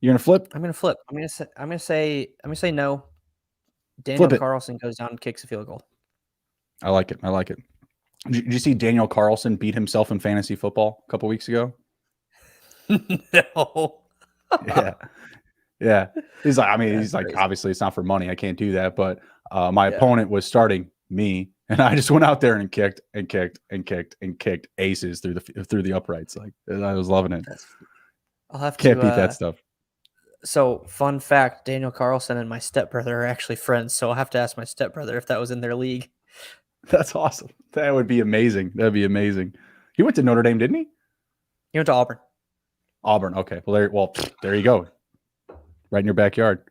You're gonna flip? I'm gonna flip. I'm gonna say no. Daniel Carlson goes down and kicks a field goal. I like it. Did you see Daniel Carlson beat himself in fantasy football a couple weeks ago? No. Yeah. He's like, crazy. Obviously it's not for money. I can't do that. But my opponent was starting me, and I just went out there and kicked aces through the uprights. Like, I was loving it. Can't beat that stuff. So, fun fact: Daniel Carlson and my stepbrother are actually friends. So I'll have to ask my stepbrother if that was in their league. That's awesome. That would be amazing. That'd be amazing. He went to Notre Dame, didn't he? He went to Auburn. Okay. Well, there you go. Right in your backyard.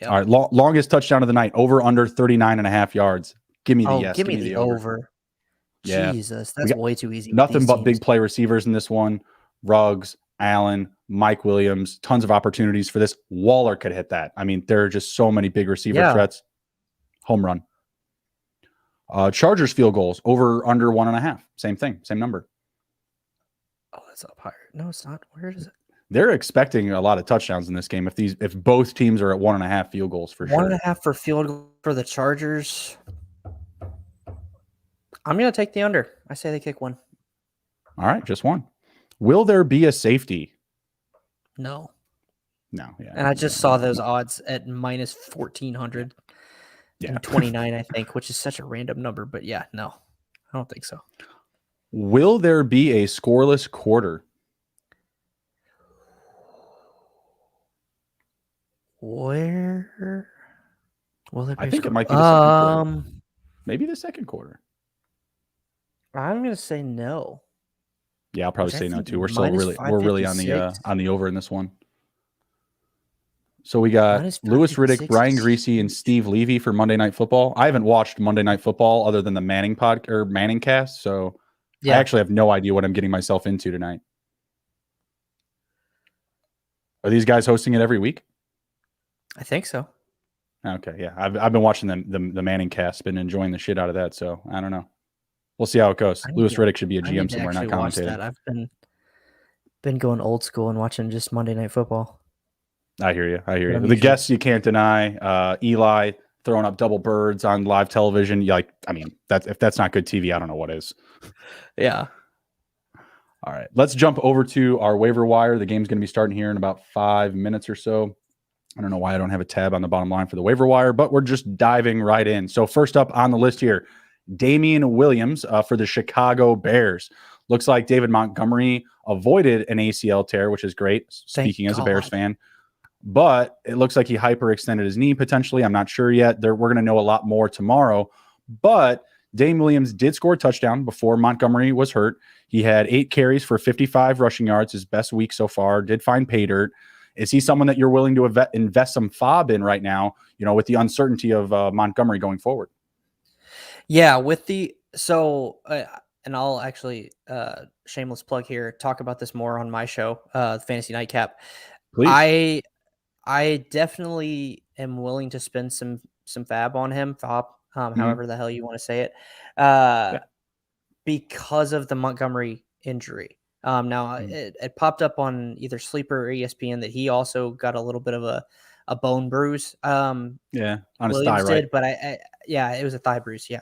Yep. All right. Longest touchdown of the night. Over under 39.5 yards. Give me the yes. Give me the over. Yeah. Jesus, that's way too easy. Nothing but big play receivers in this one. Ruggs, Allen, Mike Williams. Tons of opportunities for this. Waller could hit that. I mean, there are just so many big receiver threats. Home run. Chargers field goals. Over under 1.5. Same thing. Same number. Oh, that's up higher. No, it's not. Where is it? They're expecting a lot of touchdowns in this game. If both teams are at 1.5 field goals for sure. 1.5 for field goal for the Chargers. I'm going to take the under. I say they kick one. All right, just one. Will there be a safety? No. No. Yeah. And I just saw those odds at minus 1,400 and 29, I think, which is such a random number. But yeah, no, I don't think so. Will there be a scoreless quarter? Where will there be? I think it might be the second quarter. Maybe the second quarter. I'm going to say no. Yeah, I'll probably say no too. We're really on the over in this one. So we got Louis Riddick, Brian Greasy, and Steve Levy for Monday Night Football. I haven't watched Monday Night Football other than the Manning cast, so I actually have no idea what I'm getting myself into tonight. Are these guys hosting it every week? I think so. Okay, yeah. I've been watching the Manning cast, been enjoying the shit out of that, so I don't know. We'll see how it goes. Louis Riddick should be a GM somewhere, not commentating. I've been going old school and watching just Monday Night Football. I hear you. The guests you can't deny. Eli throwing up double birds on live television. If that's not good TV, I don't know what is. Yeah. All right. Let's jump over to our waiver wire. The game's going to be starting here in about 5 minutes or so. I don't know why I don't have a tab on the bottom line for the waiver wire, but we're just diving right in. So first up on the list here, Damian Williams for the Chicago Bears. Looks like David Montgomery avoided an ACL tear, which is great, speaking as a Bears fan. but it looks like he hyperextended his knee potentially. I'm not sure yet. We're going to know a lot more tomorrow. But Dame Williams did score a touchdown before Montgomery was hurt. He had 8 carries for 55 rushing yards, his best week so far. Did find pay dirt. Is he someone that you're willing to invest some FOB in right now, with the uncertainty of Montgomery going forward? Yeah, and I'll actually, shameless plug here, talk about this more on my show, Fantasy Nightcap. Please. I definitely am willing to spend some FOB on him, however the hell you want to say it, because of the Montgomery injury. Now it popped up on either Sleeper or ESPN that he also got a little bit of a bone bruise. On his Williams thigh, right? did, but it was a thigh bruise. Yeah.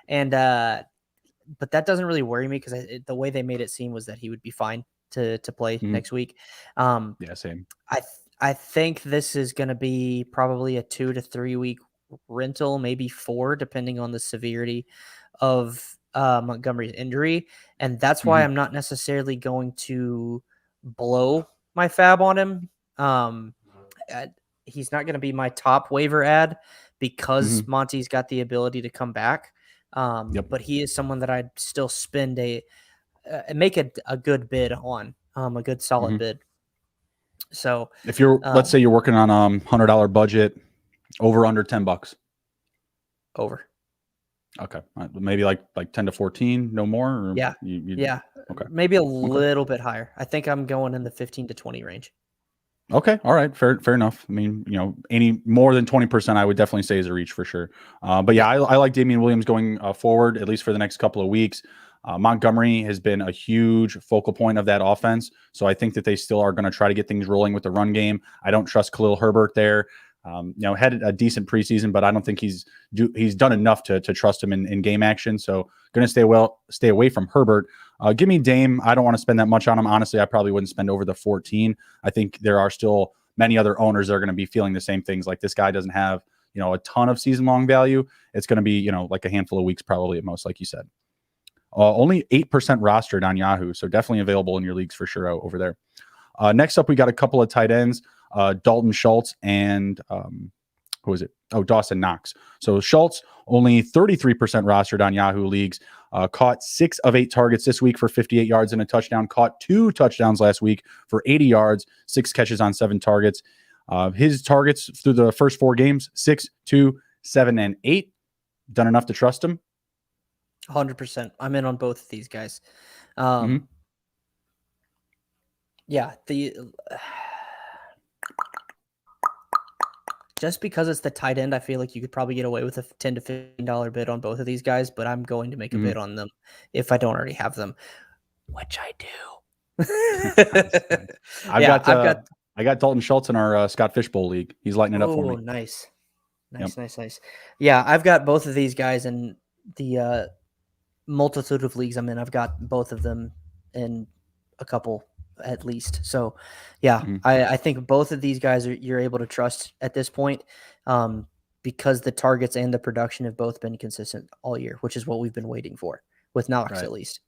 And, but that doesn't really worry me because the way they made it seem was that he would be fine to play next week. Same. I think this is going to be probably a 2 to 3 week rental, maybe 4, depending on the severity of Montgomery's injury. And that's why I'm not necessarily going to blow my FAB on him. He's not going to be my top waiver ad because Monty's got the ability to come back. But he is someone that I'd still spend make a good bid on, a good solid bid. So if you're, let's say you're working on $100 budget, over under $10. Over. Okay, maybe like 10 to 14, no more. Or yeah. Okay, maybe a little bit higher. I think I'm going in the 15 to 20 range. Okay, all right, fair enough. I mean, any more than 20%, I would definitely say is a reach for sure. But yeah, I like Damian Williams going forward at least for the next couple of weeks. Montgomery has been a huge focal point of that offense, so I think that they still are going to try to get things rolling with the run game. I don't trust Khalil Herbert there. Had a decent preseason, but I don't think he's done enough to trust him in game action. So going to stay away from Herbert. Give me Dame. I don't want to spend that much on him. Honestly, I probably wouldn't spend over the 14. I think there are still many other owners that are going to be feeling the same things. Like this guy doesn't have, a ton of season long value. It's going to be, like a handful of weeks probably at most, like you said. Only 8% rostered on Yahoo. So definitely available in your leagues for sure over there. Next up, we got a couple of tight ends. Dalton Schultz and who is it? Oh, Dawson Knox. So Schultz only 33% rostered on Yahoo leagues. Caught 6 of 8 targets this week for 58 yards and a touchdown. Caught 2 touchdowns last week for 80 yards, 6 catches on 7 targets. His targets through the first 4 games: 6, 2, 7, and 8. Done enough to trust him? 100%. I'm in on both of these guys. Yeah, just because it's the tight end, I feel like you could probably get away with a $10 to $15 bid on both of these guys, but I'm going to make a bid on them if I don't already have them, which I do. I got Dalton Schultz in our Scott Fishbowl league. He's lighting it up for me. Nice. Yeah, I've got both of these guys in the multitude of leagues I'm in. I've got both of them in a couple at least. So yeah, I think both of these guys you're able to trust at this point, because the targets and the production have both been consistent all year, which is what we've been waiting for with Knox, at least.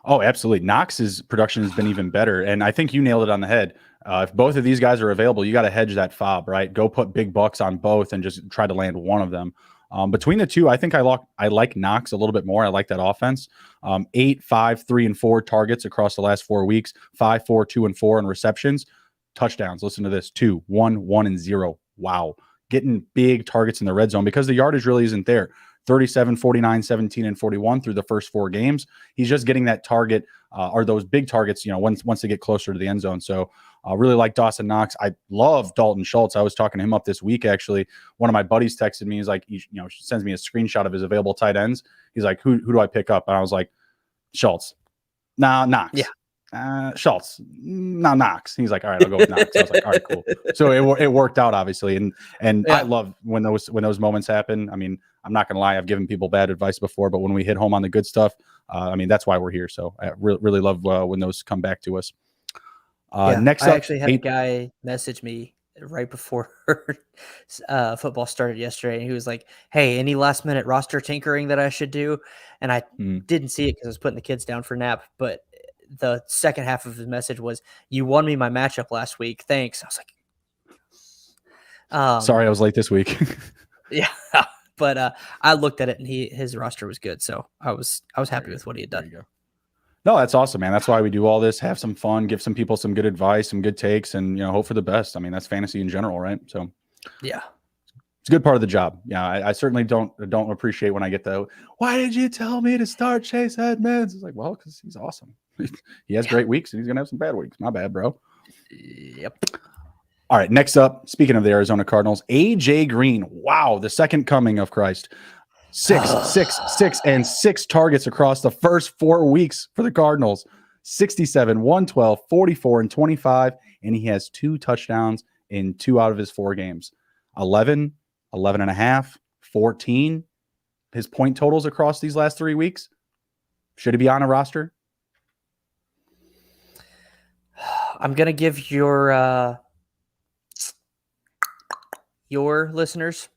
Oh, absolutely. Knox's production has been even better. And I think you nailed it on the head. If both of these guys are available, you got to hedge that FOB, right? Go put big bucks on both and just try to land one of them. Between the two, I think I like Knox a little bit more. I like that offense. 8, 5, 3, and 4 targets across the last 4 weeks. 5, 4, 2, and 4 in receptions. Touchdowns. Listen to this: 2, 1, 1, and 0. Wow. Getting big targets in the red zone because the yardage really isn't there. 37, 49, 17, and 41 through the first 4 games. He's just getting that target or those big targets, once they get closer to the end zone. So I really like Dawson Knox. I love Dalton Schultz. I was talking to him up this week, actually. One of my buddies texted me. He's like, sends me a screenshot of his available tight ends. He's like, who do I pick up? And I was like, Schultz. Nah, Knox. Yeah. Schultz. Nah, Knox. He's like, all right, I'll go with Knox. I was like, all right, cool. So it worked out, obviously. And I love when those moments happen. I mean, I'm not going to lie. I've given people bad advice before, but when we hit home on the good stuff, that's why we're here. So I really love when those come back to us. Next up, I actually had a guy message me right before football started yesterday, and he was like, hey, any last minute roster tinkering that I should do? And I didn't see it because I was putting the kids down for nap, but the second half of his message was, you won me my matchup last week. Thanks. I was like, Sorry, I was late this week. Yeah, but I looked at it and his roster was good, so I was happy with what he had done. There you go. No, that's awesome, man. That's why we do all this. Have some fun, give some people some good advice, some good takes, and hope for the best. I mean, that's fantasy in general, right? So yeah, it's a good part of the job. Yeah, I certainly don't appreciate when I get the "Why did you tell me to start Chase Edmonds?" It's like, well, because he's awesome. He has great weeks, and he's gonna have some bad weeks. My bad, bro. Yep. All right, next up, speaking of the Arizona Cardinals, AJ Green. Wow, the second coming of Christ. 6 targets across the first 4 weeks for the Cardinals. 67, 112, 44, and 25. And he has 2 touchdowns in 2 out of his 4 games. 11, 11 and a half, 14. His point totals across these last 3 weeks. Should he be on a roster? I'm going to give your listeners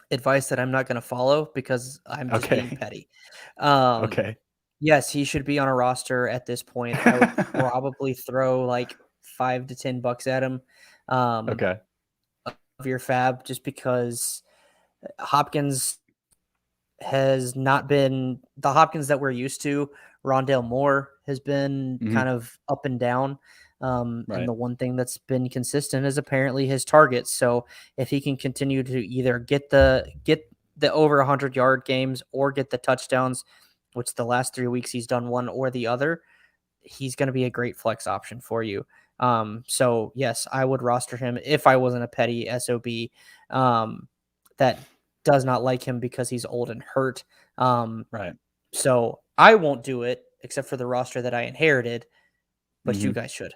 advice that I'm not going to follow because I'm just being petty. Okay. Yes, he should be on a roster at this point. I would probably throw like $5 to $10 at him. Okay. Of your fab, just because Hopkins has not been the Hopkins that we're used to. Rondale Moore has been kind of up and down. And the one thing that's been consistent is apparently his targets. So if he can continue to either get the over 100-yard games or get the touchdowns, which the last 3 weeks he's done one or the other, he's going to be a great flex option for you. So yes, I would roster him if I wasn't a petty SOB that does not like him because he's old and hurt. Right. So I won't do it except for the roster that I inherited, but you guys should.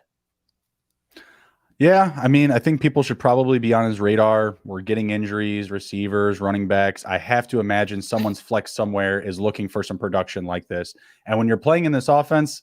Yeah, I mean, I think people should probably be on his radar. We're getting injuries, receivers, running backs. I have to imagine someone's flex somewhere is looking for some production like this. And when you're playing in this offense,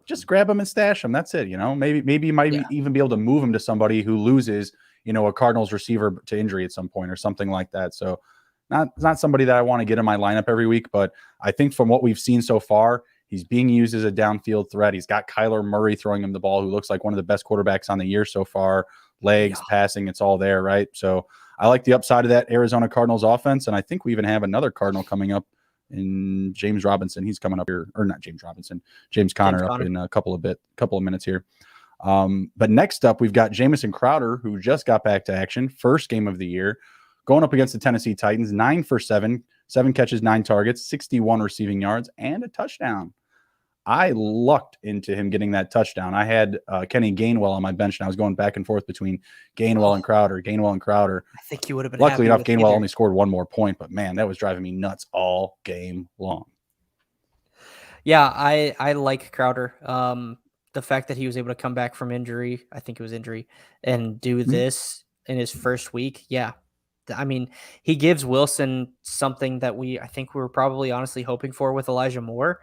just grab him and stash him. That's it. Maybe you might even be able to move him to somebody who loses, a Cardinals receiver to injury at some point or something like that. So not somebody that I want to get in my lineup every week, but I think from what we've seen so far, he's being used as a downfield threat. He's got Kyler Murray throwing him the ball, who looks like one of the best quarterbacks on the year so far. Legs, passing, it's all there, right? So I like the upside of that Arizona Cardinals offense, and I think we even have another Cardinal coming up in James Robinson. He's coming up here, or not James Robinson, James Conner up in a couple of minutes here. But next up, we've got Jameson Crowder, who just got back to action, first game of the year, going up against the Tennessee Titans, 9 for 7, 7 catches, 9 targets, 61 receiving yards, and a touchdown. I lucked into him getting that touchdown. I had Kenny Gainwell on my bench, and I was going back and forth between Gainwell and Crowder. I think you would have been luckily enough, Gainwell only scored 1 more point, but man, that was driving me nuts all game long. Yeah, I like Crowder. The fact that he was able to come back from injury, I think it was injury, and do this in his first week. Yeah. I mean, he gives Wilson something that I think we were probably honestly hoping for with Elijah Moore.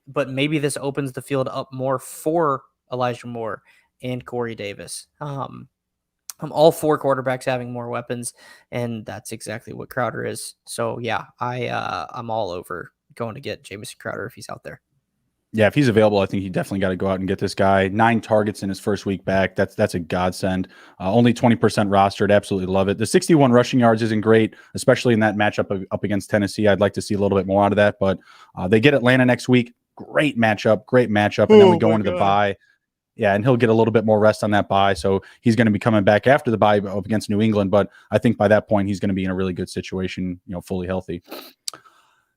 But maybe this opens the field up more for Elijah Moore and Corey Davis. All 4 quarterbacks having more weapons, and that's exactly what Crowder is. So yeah, I'm all over going to get Jameson Crowder if he's out there. Yeah, if he's available, I think he definitely got to go out and get this guy. 9 targets in his first week back. That's a godsend. Only 20% rostered. Absolutely love it. The 61 rushing yards isn't great, especially in that matchup up against Tennessee. I'd like to see a little bit more out of that, but they get Atlanta next week. Great matchup. And then we go into the bye. Yeah, and he'll get a little bit more rest on that bye. So he's going to be coming back after the bye up against New England, but I think by that point he's going to be in a really good situation, fully healthy.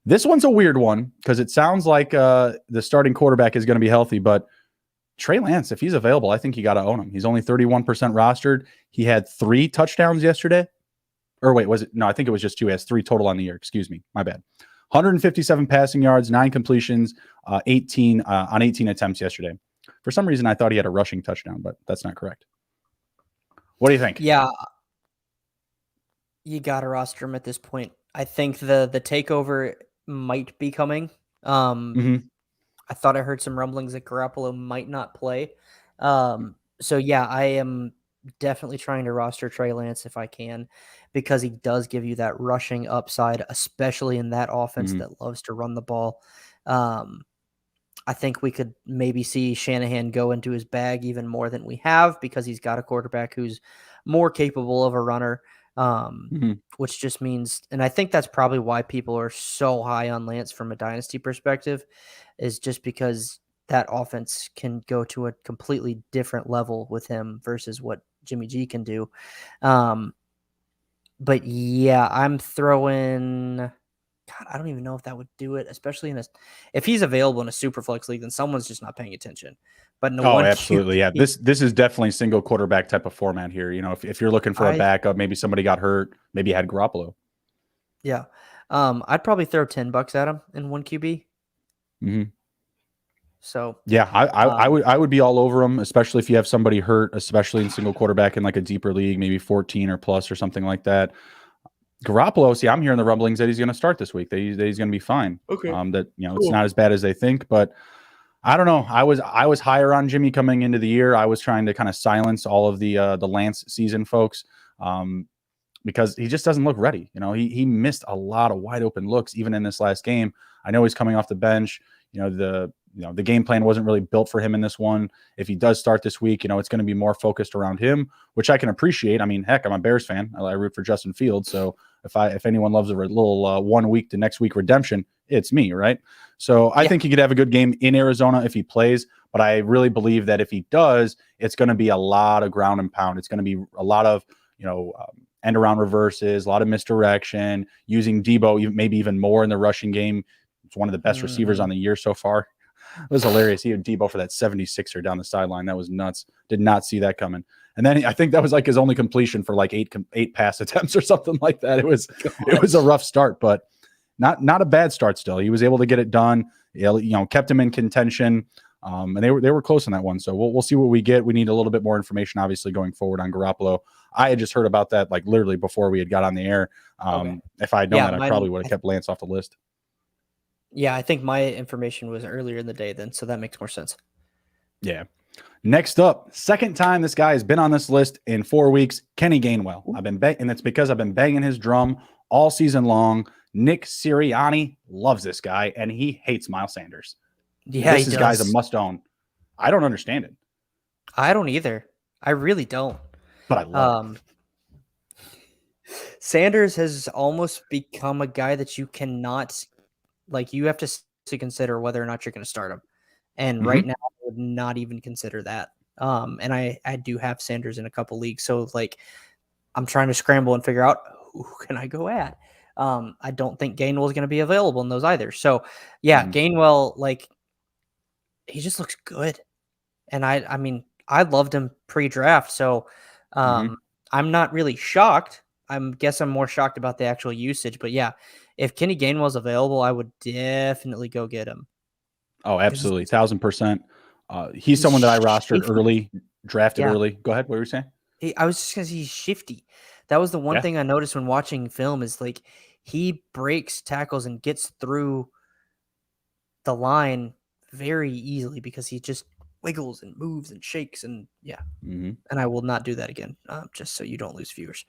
This one's a weird one because it sounds like the starting quarterback is going to be healthy, but Trey Lance, if he's available, I think you got to own him. He's only 31% rostered. He had 3 touchdowns yesterday. Or wait, was it? No, I think it was just 2. He has 3 total on the year. Excuse me. My bad. 157 passing yards, 9 completions, 18 on 18 attempts yesterday. For some reason, I thought he had a rushing touchdown, but that's not correct. What do you think? Yeah, you got to roster him at this point. I think the takeover might be coming. I thought I heard some rumblings that Garoppolo might not play. So yeah, I am definitely trying to roster Trey Lance if I can, because he does give you that rushing upside, especially in that offense that loves to run the ball. I think we could maybe see Shanahan go into his bag even more than we have, because he's got a quarterback who's more capable of a runner, which just means, and I think that's probably why people are so high on Lance from a dynasty perspective, is just because that offense can go to a completely different level with him versus what Jimmy G can do. But yeah, I'm throwing. God, I don't even know if that would do it, especially if he's available in a super flex league, then someone's just not paying attention. But in one absolutely. Yeah. This is definitely single quarterback type of format here. If you're looking for a backup, maybe somebody got hurt, maybe you had Garoppolo. Yeah. I'd probably throw $10 at him in one QB. So yeah, I would be all over him, especially if you have somebody hurt, especially in single quarterback in like a deeper league, maybe 14 or plus or something like that. Garoppolo, see, I'm hearing the rumblings that he's going to start this week. That he's going to be fine. Okay. That it's not as bad as they think, but I don't know. I was higher on Jimmy coming into the year. I was trying to kind of silence all of the Lance season folks, because he just doesn't look ready. He missed a lot of wide open looks even in this last game. I know he's coming off the bench. The game plan wasn't really built for him in this one. If he does start this week, it's going to be more focused around him, which I can appreciate. I mean, heck, I'm a Bears fan. I root for Justin Fields. So if anyone loves a little 1 week to next week redemption, it's me, right? So I think he could have a good game in Arizona if he plays, but I really believe that if he does, it's going to be a lot of ground and pound. It's going to be a lot of, end around reverses, a lot of misdirection, using Debo maybe even more in the rushing game. It's one of the best receivers on the year so far. It was hilarious. He had Debo for that 76er down the sideline. That was nuts. Did not see that coming. And then I think that was like his only completion for like eight pass attempts or something like that. It was a rough start, but not a bad start still. He was able to get it done. Kept him in contention. And they were close on that one. So we'll see what we get. We need a little bit more information, obviously, going forward on Garoppolo. I had just heard about that like literally before we had got on the air. If I had known that, I probably would have kept Lance off the list. Yeah, I think my information was earlier in the day then, so that makes more sense. Yeah. Next up, second time this guy has been on this list in 4 weeks, Kenny Gainwell. And it's because I've been banging his drum all season long. Nick Sirianni loves this guy, and he hates Miles Sanders. Yeah, this guy's a must-own. I don't understand it. I don't either. I really don't. But I love it. Sanders has almost become a guy that you cannot, you have to consider whether or not you're going to start him. And right now, I would not even consider that. And I do have Sanders in a couple leagues. So, I'm trying to scramble and figure out who can I go at. I don't think Gainwell is going to be available in those either. So, yeah, Gainwell, he just looks good. And I mean, I loved him pre-draft. So, I'm not really shocked. I guess I'm more shocked about the actual usage. But, yeah, if Kenny Gainwell's available, I would definitely go get him. Oh, absolutely. 1,000%. He's someone that I rostered early, drafted early. Go ahead. What were you saying? I was just going to say he's shifty. That was the one thing I noticed when watching film is he breaks tackles and gets through the line very easily because he just wiggles and moves and shakes and And I will not do that again, just so you don't lose viewers.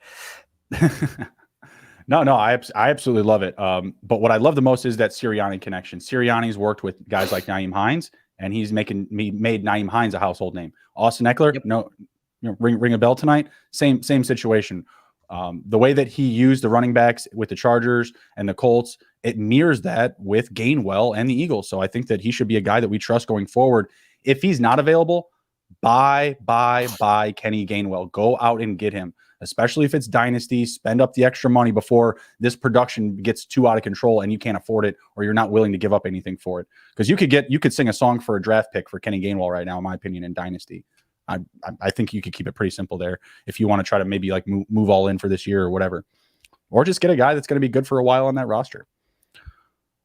No, I absolutely love it. But what I love the most is that Sirianni connection. Sirianni's worked with guys like Nyheim Hines, and he's made Nyheim Hines a household name. Austin Eckler, ring a bell tonight. Same situation. The way that he used the running backs with the Chargers and the Colts, it mirrors that with Gainwell and the Eagles. So I think that he should be a guy that we trust going forward. If he's not available, buy Kenny Gainwell. Go out and get him, especially if it's dynasty. Spend up the extra money before this production gets too out of control and you can't afford it, or you're not willing to give up anything for it. Because you could sing a song for a draft pick for Kenny Gainwell right now, in my opinion, in dynasty. I think you could keep it pretty simple there if you want to try to maybe move all in for this year or whatever, or just get a guy that's going to be good for a while on that roster.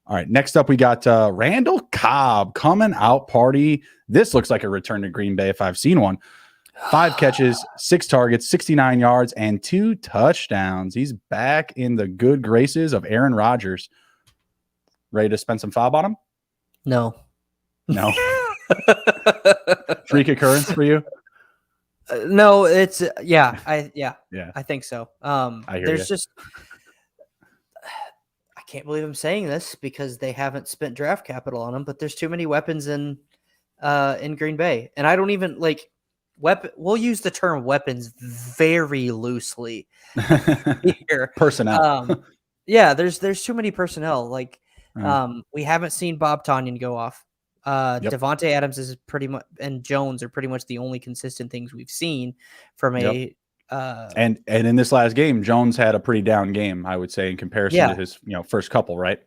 All right, next up we got Randall Cobb coming out party. This looks like a return to Green Bay if I've seen one. 5 catches, 6 targets, 69 yards, and 2 touchdowns. He's back in the good graces of Aaron Rodgers. Ready to spend some fob on him? No. Freak occurrence for you? No, it's I think so. There's just I can't believe I'm saying this because they haven't spent draft capital on him, but there's too many weapons in Green Bay, and I don't even we'll use the term weapons very loosely here. Personnel. Yeah, there's too many personnel. Like, Uh, we haven't seen Bob Tonyan go off. Yep. Devontae Adams is pretty much, and Jones are pretty much the only consistent things we've seen from Yep. a. And in this last game, Jones had a pretty down game, I would say, in comparison to his first couple, right?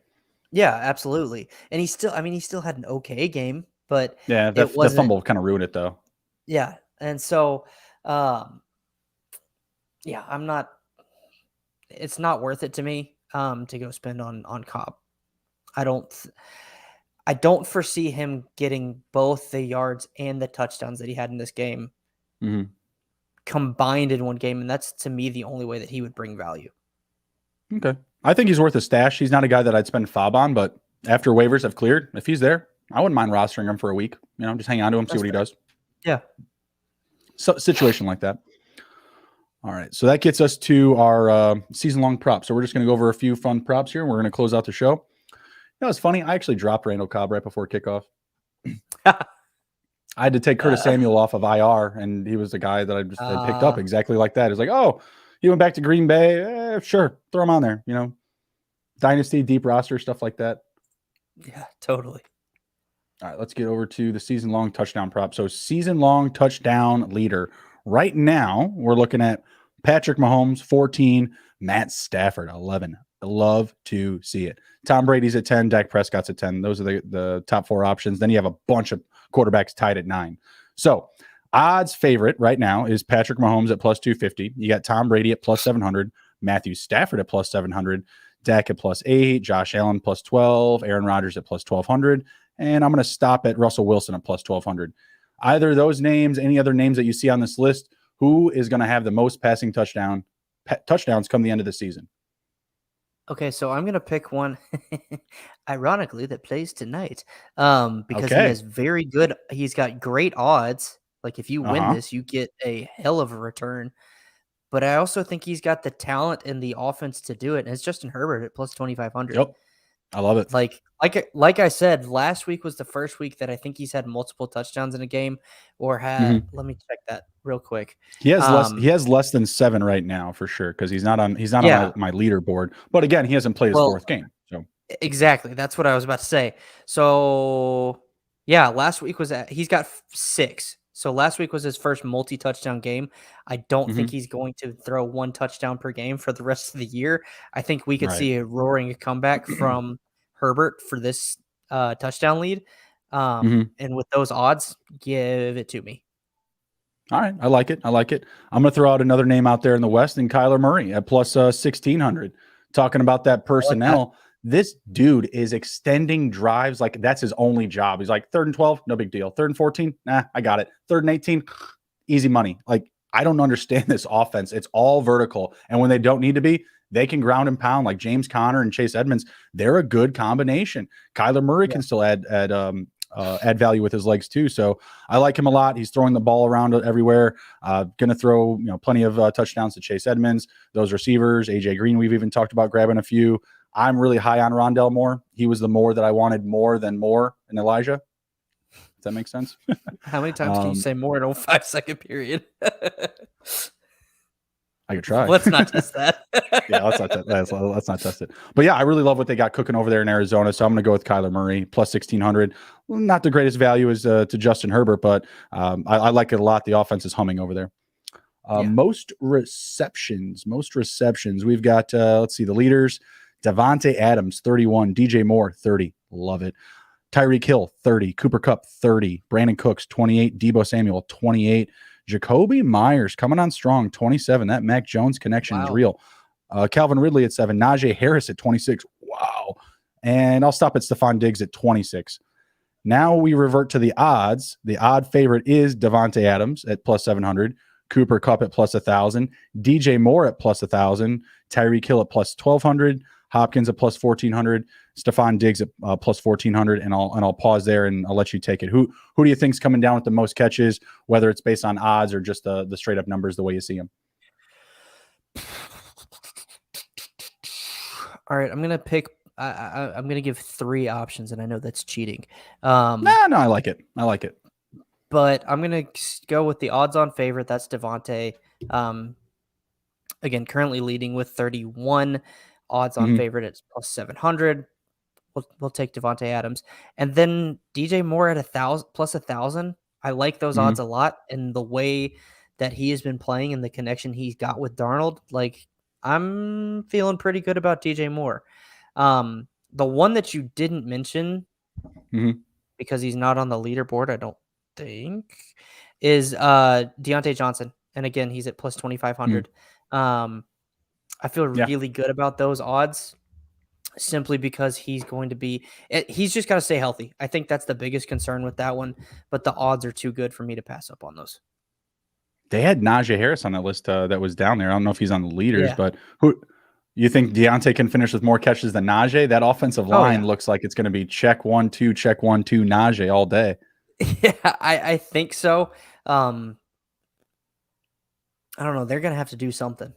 Yeah, absolutely. And he still had an okay game, but Yeah, it the wasn't. fumble kind of ruined it though. Yeah, and so, I'm not. It's not worth it to me to go spend on Cobb. I don't foresee him getting both the yards and the touchdowns that he had in this game combined in one game, and that's, to me, the only way that he would bring value. Okay. I think he's worth a stash. He's not a guy that I'd spend FOB on, but after waivers have cleared, if he's there, I wouldn't mind rostering him for a week. Just hang on to him, see what he does. Yeah. So situation like that. All right. So that gets us to our season-long props. So we're just going to go over a few fun props here, and we're going to close out the show. It's funny. I actually dropped Randall Cobb right before kickoff. I had to take Curtis Samuel off of IR, and he was the guy that I just had picked up exactly like that. It's like, oh, he went back to Green Bay. Sure, throw him on there. Dynasty, deep roster, stuff like that. Yeah, totally. All right, let's get over to the season-long touchdown prop. So season-long touchdown leader. Right now, we're looking at Patrick Mahomes, 14, Matt Stafford, 11. I love to see it. Tom Brady's at 10, Dak Prescott's at 10. Those are the top 4 options. Then you have a bunch of quarterbacks tied at 9. So odds favorite right now is Patrick Mahomes at plus 250. You got Tom Brady at plus 700, Matthew Stafford at plus 700, Dak at plus 8, Josh Allen plus 12, Aaron Rodgers at plus 1200, and I'm going to stop at Russell Wilson at plus 1200. Either of those names, any other names that you see on this list, who is going to have the most passing touchdowns come the end of the season? Okay, so I'm going to pick one, ironically, that plays tonight because he's got great odds. Like, if you win this, you get a hell of a return. But I also think he's got the talent and the offense to do it. And it's Justin Herbert at plus 2,500. Yep. I love it. Like I said, last week was the first week that I think he's had multiple touchdowns in a game, or had. Let me check that real quick. He has less than 7 right now for sure, because he's not on my leaderboard. But again, he hasn't played his 4th game. So exactly, that's what I was about to say. So yeah, last week he's got 6. So last week was his first multi-touchdown game. I don't think he's going to throw 1 touchdown per game for the rest of the year. I think we could see a roaring comeback from Herbert for this touchdown lead. And with those odds, give it to me. All right. I like it. I'm going to throw out another name out there in the West, and Kyler Murray at plus 1,600. Talking about that personnel. This dude is extending drives like that's his only job. He's like 3rd and 12, no big deal. 3rd and 14, I got it. 3rd and 18, easy money. Like, I don't understand this offense. It's all vertical. And when they don't need to be, they can ground and pound like James Conner and Chase Edmonds. They're a good combination. Kyler Murray can still add value with his legs too. So I like him a lot. He's throwing the ball around everywhere. Going to throw plenty of touchdowns to Chase Edmonds. Those receivers, AJ Green, we've even talked about grabbing a few. I'm really high on Rondell Moore. He was the Moore that I wanted more than Moore and Elijah. Does that make sense? How many times can you say more in a 5-second period? I could try. Let's not test that. Yeah, let's not test it. But yeah, I really love what they got cooking over there in Arizona. So I'm going to go with Kyler Murray plus 1,600. Not the greatest value as to Justin Herbert, but I like it a lot. The offense is humming over there. Most receptions. We've got, let's see, the leaders. Davante Adams, 31. DJ Moore, 30. Love it. Tyreek Hill, 30. Cooper Kupp, 30. Brandon Cooks, 28. Debo Samuel, 28. Jacoby Myers coming on strong, 27. That Mac Jones connection is real. Calvin Ridley at 7. Najee Harris at 26. Wow. And I'll stop at Stephon Diggs at 26. Now we revert to the odds. The odd favorite is Davante Adams at plus 700. Cooper Kupp at plus 1,000. DJ Moore at plus 1,000. Tyreek Hill at plus 1,200. Hopkins at plus 1,400. Stephon Diggs at plus 1,400. And I'll pause there and I'll let you take it. Who do you think's coming down with the most catches, whether it's based on odds or just the straight up numbers, the way you see them? All right, I'm gonna pick. I'm gonna give 3 options, and I know that's cheating. No, I like it. but I'm going to go with the odds-on favorite. That's Devontae. Again, currently leading with 31. Odds-on favorite at plus 700. We'll take Devontae Adams. And then DJ Moore at 1,000 plus 1,000. I like those odds a lot, and the way that he has been playing and the connection he's got with Darnold, like I'm feeling pretty good about DJ Moore. The one that you didn't mention because he's not on the leaderboard, I don't think, is Deontay Johnson. And again, he's at plus 2,500. I feel really good about those odds simply because he's going to be – he's just got to stay healthy. I think that's the biggest concern with that one, but the odds are too good for me to pass up on those. They had Najee Harris on that list that was down there. I don't know if he's on the leaders, but who you think Deontay can finish with more catches than Najee? That offensive line looks like it's going to be check 1-2, check 1-2 Najee all day. Yeah, I think so. I don't know. They're going to have to do something.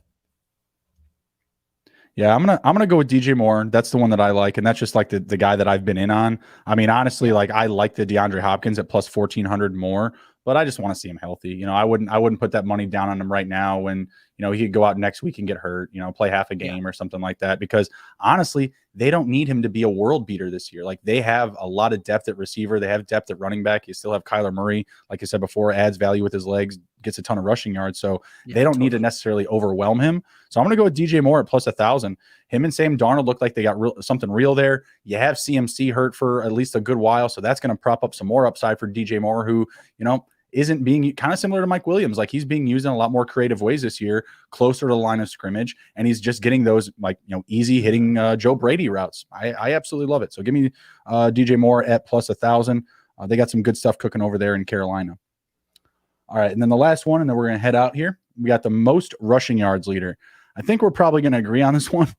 Yeah, I'm gonna go with DJ Moore. That's the one that I like, and that's just like the guy that I've been in on. I mean, honestly, like I like the DeAndre Hopkins at plus 1,400 more, but I just want to see him healthy. You know, I wouldn't put that money down on him right now when, you know, he could go out next week and get hurt, you know, play half a game or something like that, because honestly, they don't need him to be a world beater this year. Like they have a lot of depth at receiver. They have depth at running back. You still have Kyler Murray, like I said before, adds value with his legs, gets a ton of rushing yards. So they don't need to necessarily overwhelm him. So I'm going to go with DJ Moore at plus 1,000. Him and Sam Darnold look like they got something real there. You have CMC hurt for at least a good while. So that's going to prop up some more upside for DJ Moore, who, you know, isn't being kind of similar to Mike Williams. Like he's being used in a lot more creative ways this year, closer to the line of scrimmage. And he's just getting those, like, you know, easy hitting Joe Brady routes. I absolutely love it. So give me DJ Moore at plus 1,000. They got some good stuff cooking over there in Carolina. All right. And then the last one, and then we're going to head out here. We got the most rushing yards leader. I think we're probably going to agree on this one,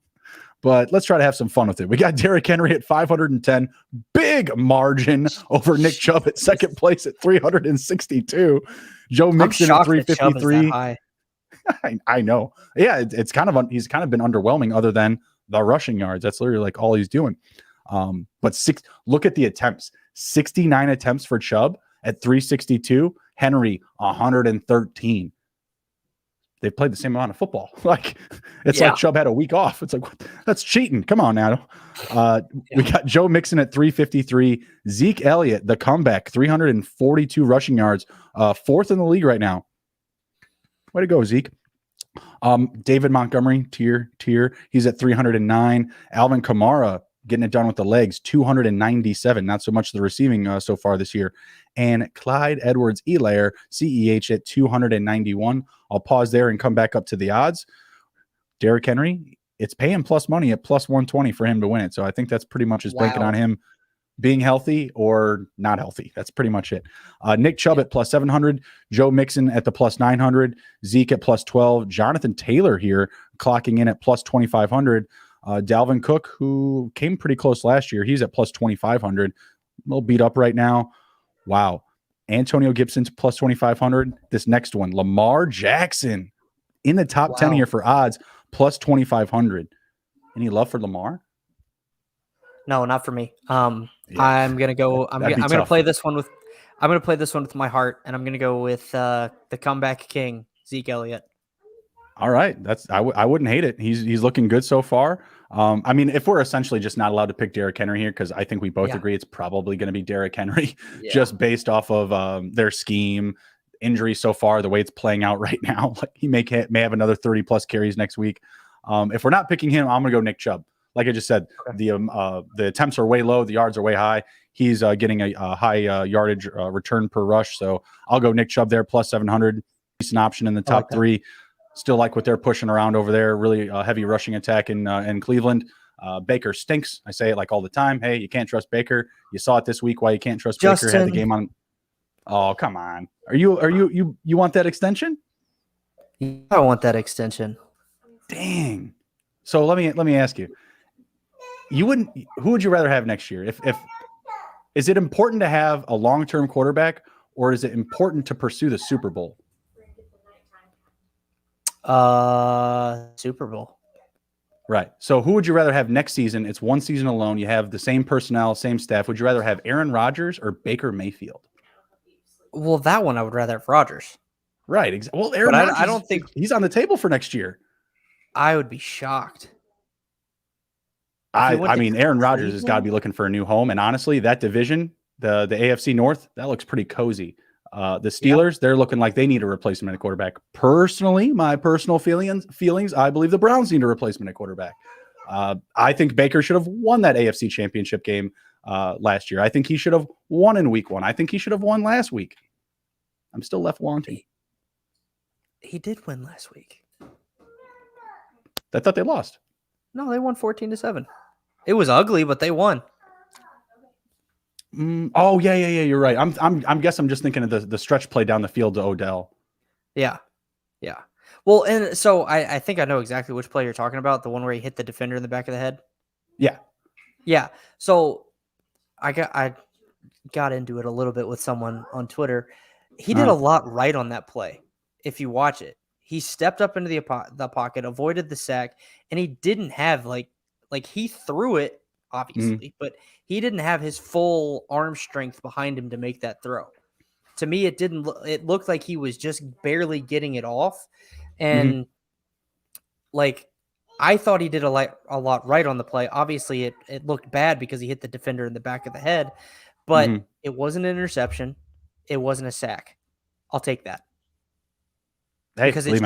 but let's try to have some fun with it. We got Derrick Henry at 510, big margin over Nick Chubb at second place at 362. Joe Mixon at 353. I know. Yeah, it's kind of he's kind of been underwhelming other than the rushing yards. That's literally like all he's doing. But look at the attempts. 69 attempts for Chubb at 362. Henry 113. They played the same amount of football. Like it's like Chubb had a week off. It's like, that's cheating. Come on now. We got Joe Mixon at 353. Zeke Elliott, the comeback, 342 rushing yards, fourth in the league right now. Way to go, Zeke. David Montgomery, tier. He's at 309. Alvin Kamara getting it done with the legs, 297. Not so much the receiving so far this year. And Clyde Edwards-Helaire, CEH at 291. I'll pause there and come back up to the odds. Derrick Henry, it's paying plus money at plus 120 for him to win it. So I think that's pretty much just banking on him being healthy or not healthy. That's pretty much it. Nick Chubb at plus 700. Joe Mixon at the plus 900. Zeke at plus 12. Jonathan Taylor here clocking in at plus 2,500. Dalvin Cook, who came pretty close last year, he's at plus 2,500. A little beat up right now. Wow. Antonio Gibson's plus 2,500. This next one, Lamar Jackson in the top 10 here for odds, plus 2,500. Any love for Lamar? No, not for me. I'm gonna go. I'm gonna play this one with. I'm gonna play this one with my heart, and I'm gonna go with the comeback king, Zeke Elliott. All right, I wouldn't hate it. He's looking good so far. I mean, if we're essentially just not allowed to pick Derrick Henry here, because I think we both agree it's probably going to be Derrick Henry, just based off of their scheme, injury so far, the way it's playing out right now. Like he may have another 30 plus carries next week. If we're not picking him, I'm going to go Nick Chubb. Like I just said, the attempts are way low, the yards are way high. He's getting a high yardage return per rush, so I'll go Nick Chubb there plus 700. Decent option in the top three. Still like what they're pushing around over there. Really heavy rushing attack in Cleveland. Baker stinks. I say it like all the time. Hey, you can't trust Baker. You saw it this week. Why you can't trust Baker? Had the game on. Oh, come on. You want that extension? I want that extension. Dang. So let me ask you. Who would you rather have next year? If is it important to have a long-term quarterback, or is it important to pursue the Super Bowl? Super Bowl. Right. So who would you rather have next season? It's one season alone. You have the same personnel, same staff. Would you rather have Aaron Rodgers or Baker Mayfield? Well, that one I would rather have Rodgers. Right. Well, Aaron But Rodgers, I don't think he's on the table for next year. I would be shocked. I mean, Aaron Rodgers has got to be Cleveland? looking for a new home. And honestly, that division, the AFC North, that looks pretty cozy. The Steelers, they're looking like they need a replacement at quarterback. Personally, my personal feelings, I believe the Browns need a replacement at quarterback. I think Baker should have won that AFC Championship game last year. I think he should have won in week 1. I think he should have won last week. I'm still left wanting. He did win last week. I thought they lost. No, they won 14-7. It was ugly, but they won. Oh yeah. You're right. I'm guess I'm just thinking of the stretch play down the field to Odell. Yeah. Well, and so I think I know exactly which play you're talking about. The one where he hit the defender in the back of the head. Yeah. So I got into it a little bit with someone on Twitter. He did a lot right on that play. If you watch it, he stepped up into the pocket, avoided the sack, and he didn't have like he threw it obviously, but he didn't have his full arm strength behind him to make that throw. To me, it didn't. It looked like he was just barely getting it off, and like I thought he did a lot right on the play. Obviously, it looked bad because he hit the defender in the back of the head, but it wasn't an interception. It wasn't a sack. I'll take that. Hey, because it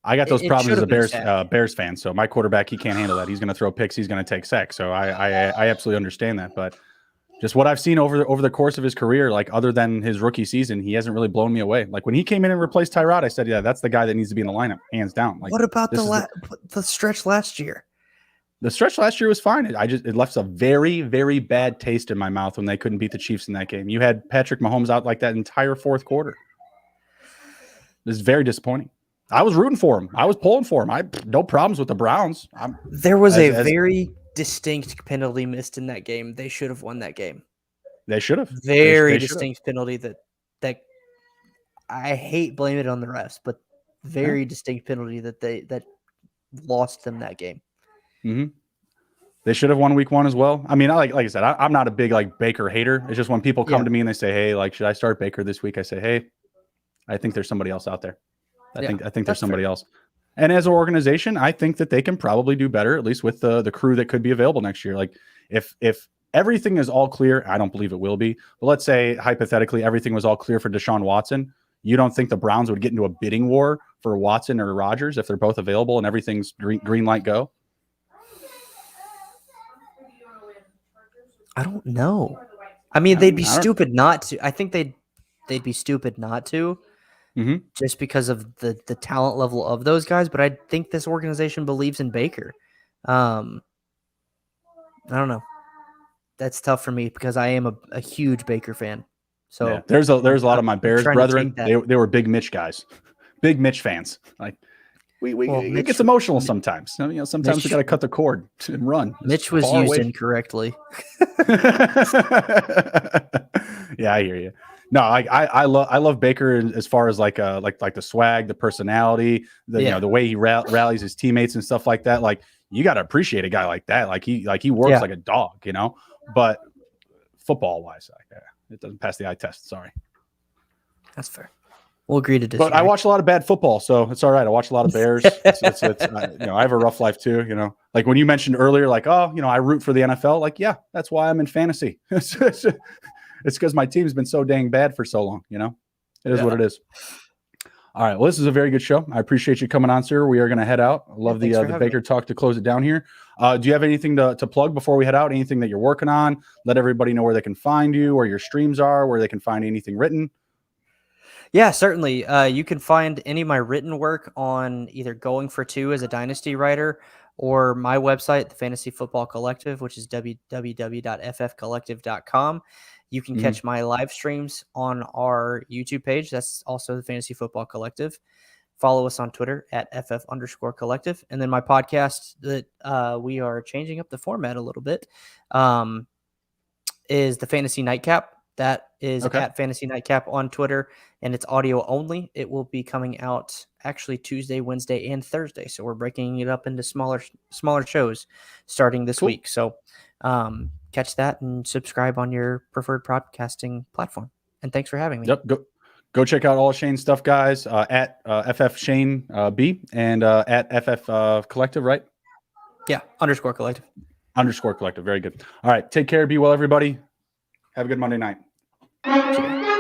I got those problems as a Bears fan. So my quarterback, he can't handle that. He's going to throw picks. He's going to take sacks. So I absolutely understand that. But just what I've seen over the course of his career, like other than his rookie season, he hasn't really blown me away. Like when he came in and replaced Tyrod, I said, yeah, that's the guy that needs to be in the lineup, hands down. Like, what about the stretch last year? The stretch last year was fine. It left a very, very bad taste in my mouth when they couldn't beat the Chiefs in that game. You had Patrick Mahomes out like that entire fourth quarter. It was very disappointing. I was rooting for him. I was pulling for him. I no problems with the Browns. There was a very distinct penalty missed in that game. They should have won that game. They should have. Very distinct penalty that I hate blaming it on the refs, but very distinct penalty that lost them that game. Mm-hmm. They should have won week 1 as well. I mean, like I said, I'm not a big like Baker hater. It's just when people come to me and they say, "Hey, like, should I start Baker this week?" I say, "Hey, I think there's somebody else out there. I think there's somebody else." And as an organization, I think that they can probably do better, at least with the crew that could be available next year. Like if everything is all clear, I don't believe it will be. But let's say hypothetically everything was all clear for Deshaun Watson. You don't think the Browns would get into a bidding war for Watson or Rodgers if they're both available and everything's green light go? I don't know. I mean, they'd be stupid not to. I think they'd be stupid not to, just because of the talent level of those guys. But I think this organization believes in Baker. I don't know. That's tough for me because I am a huge Baker fan. So there's a lot of my Bears brethren. They were big Mitch guys, big Mitch fans. Like it gets emotional sometimes. Sometimes we got to cut the cord and run. Mitch was used incorrectly. Yeah, I hear you. No, I love Baker as far as like the swag, the personality, the way he rallies his teammates and stuff like that. Like you got to appreciate a guy like that. Like he works like a dog, But football wise, it doesn't pass the eye test. Sorry. That's fair. We'll agree to disagree. But I watch a lot of bad football, so it's all right. I watch a lot of Bears. I have a rough life too. Like when you mentioned earlier, like, I root for the NFL. Like, yeah, that's why I'm in fantasy. It's because my team's been so dang bad for so long. It is what it is. All right. Well, this is a very good show. I appreciate you coming on, sir. We are going to head out. I love the Baker talk to close it down here. Do you have anything to plug before we head out? Anything that you're working on? Let everybody know where they can find you, where your streams are, where they can find anything written. Yeah, certainly. You can find any of my written work on either Going for Two as a Dynasty writer or my website, the Fantasy Football Collective, which is www.ffcollective.com. You can catch my live streams on our YouTube page. That's also the Fantasy Football Collective. Follow us on Twitter at @FF_collective. And then my podcast that we are changing up the format a little bit is the Fantasy Nightcap. That is at Fantasy Nightcap on Twitter, and it's audio only. It will be coming out actually Tuesday, Wednesday, and Thursday. So we're breaking it up into smaller shows starting this week. So catch that and subscribe on your preferred podcasting platform. And thanks for having me. Yep. Go check out all Shane's stuff, guys, at FF Shane B and at FF Collective, right? Yeah. _collective. _collective. Very good. All right. Take care. Be well, everybody. Have a good Monday night. Cheers.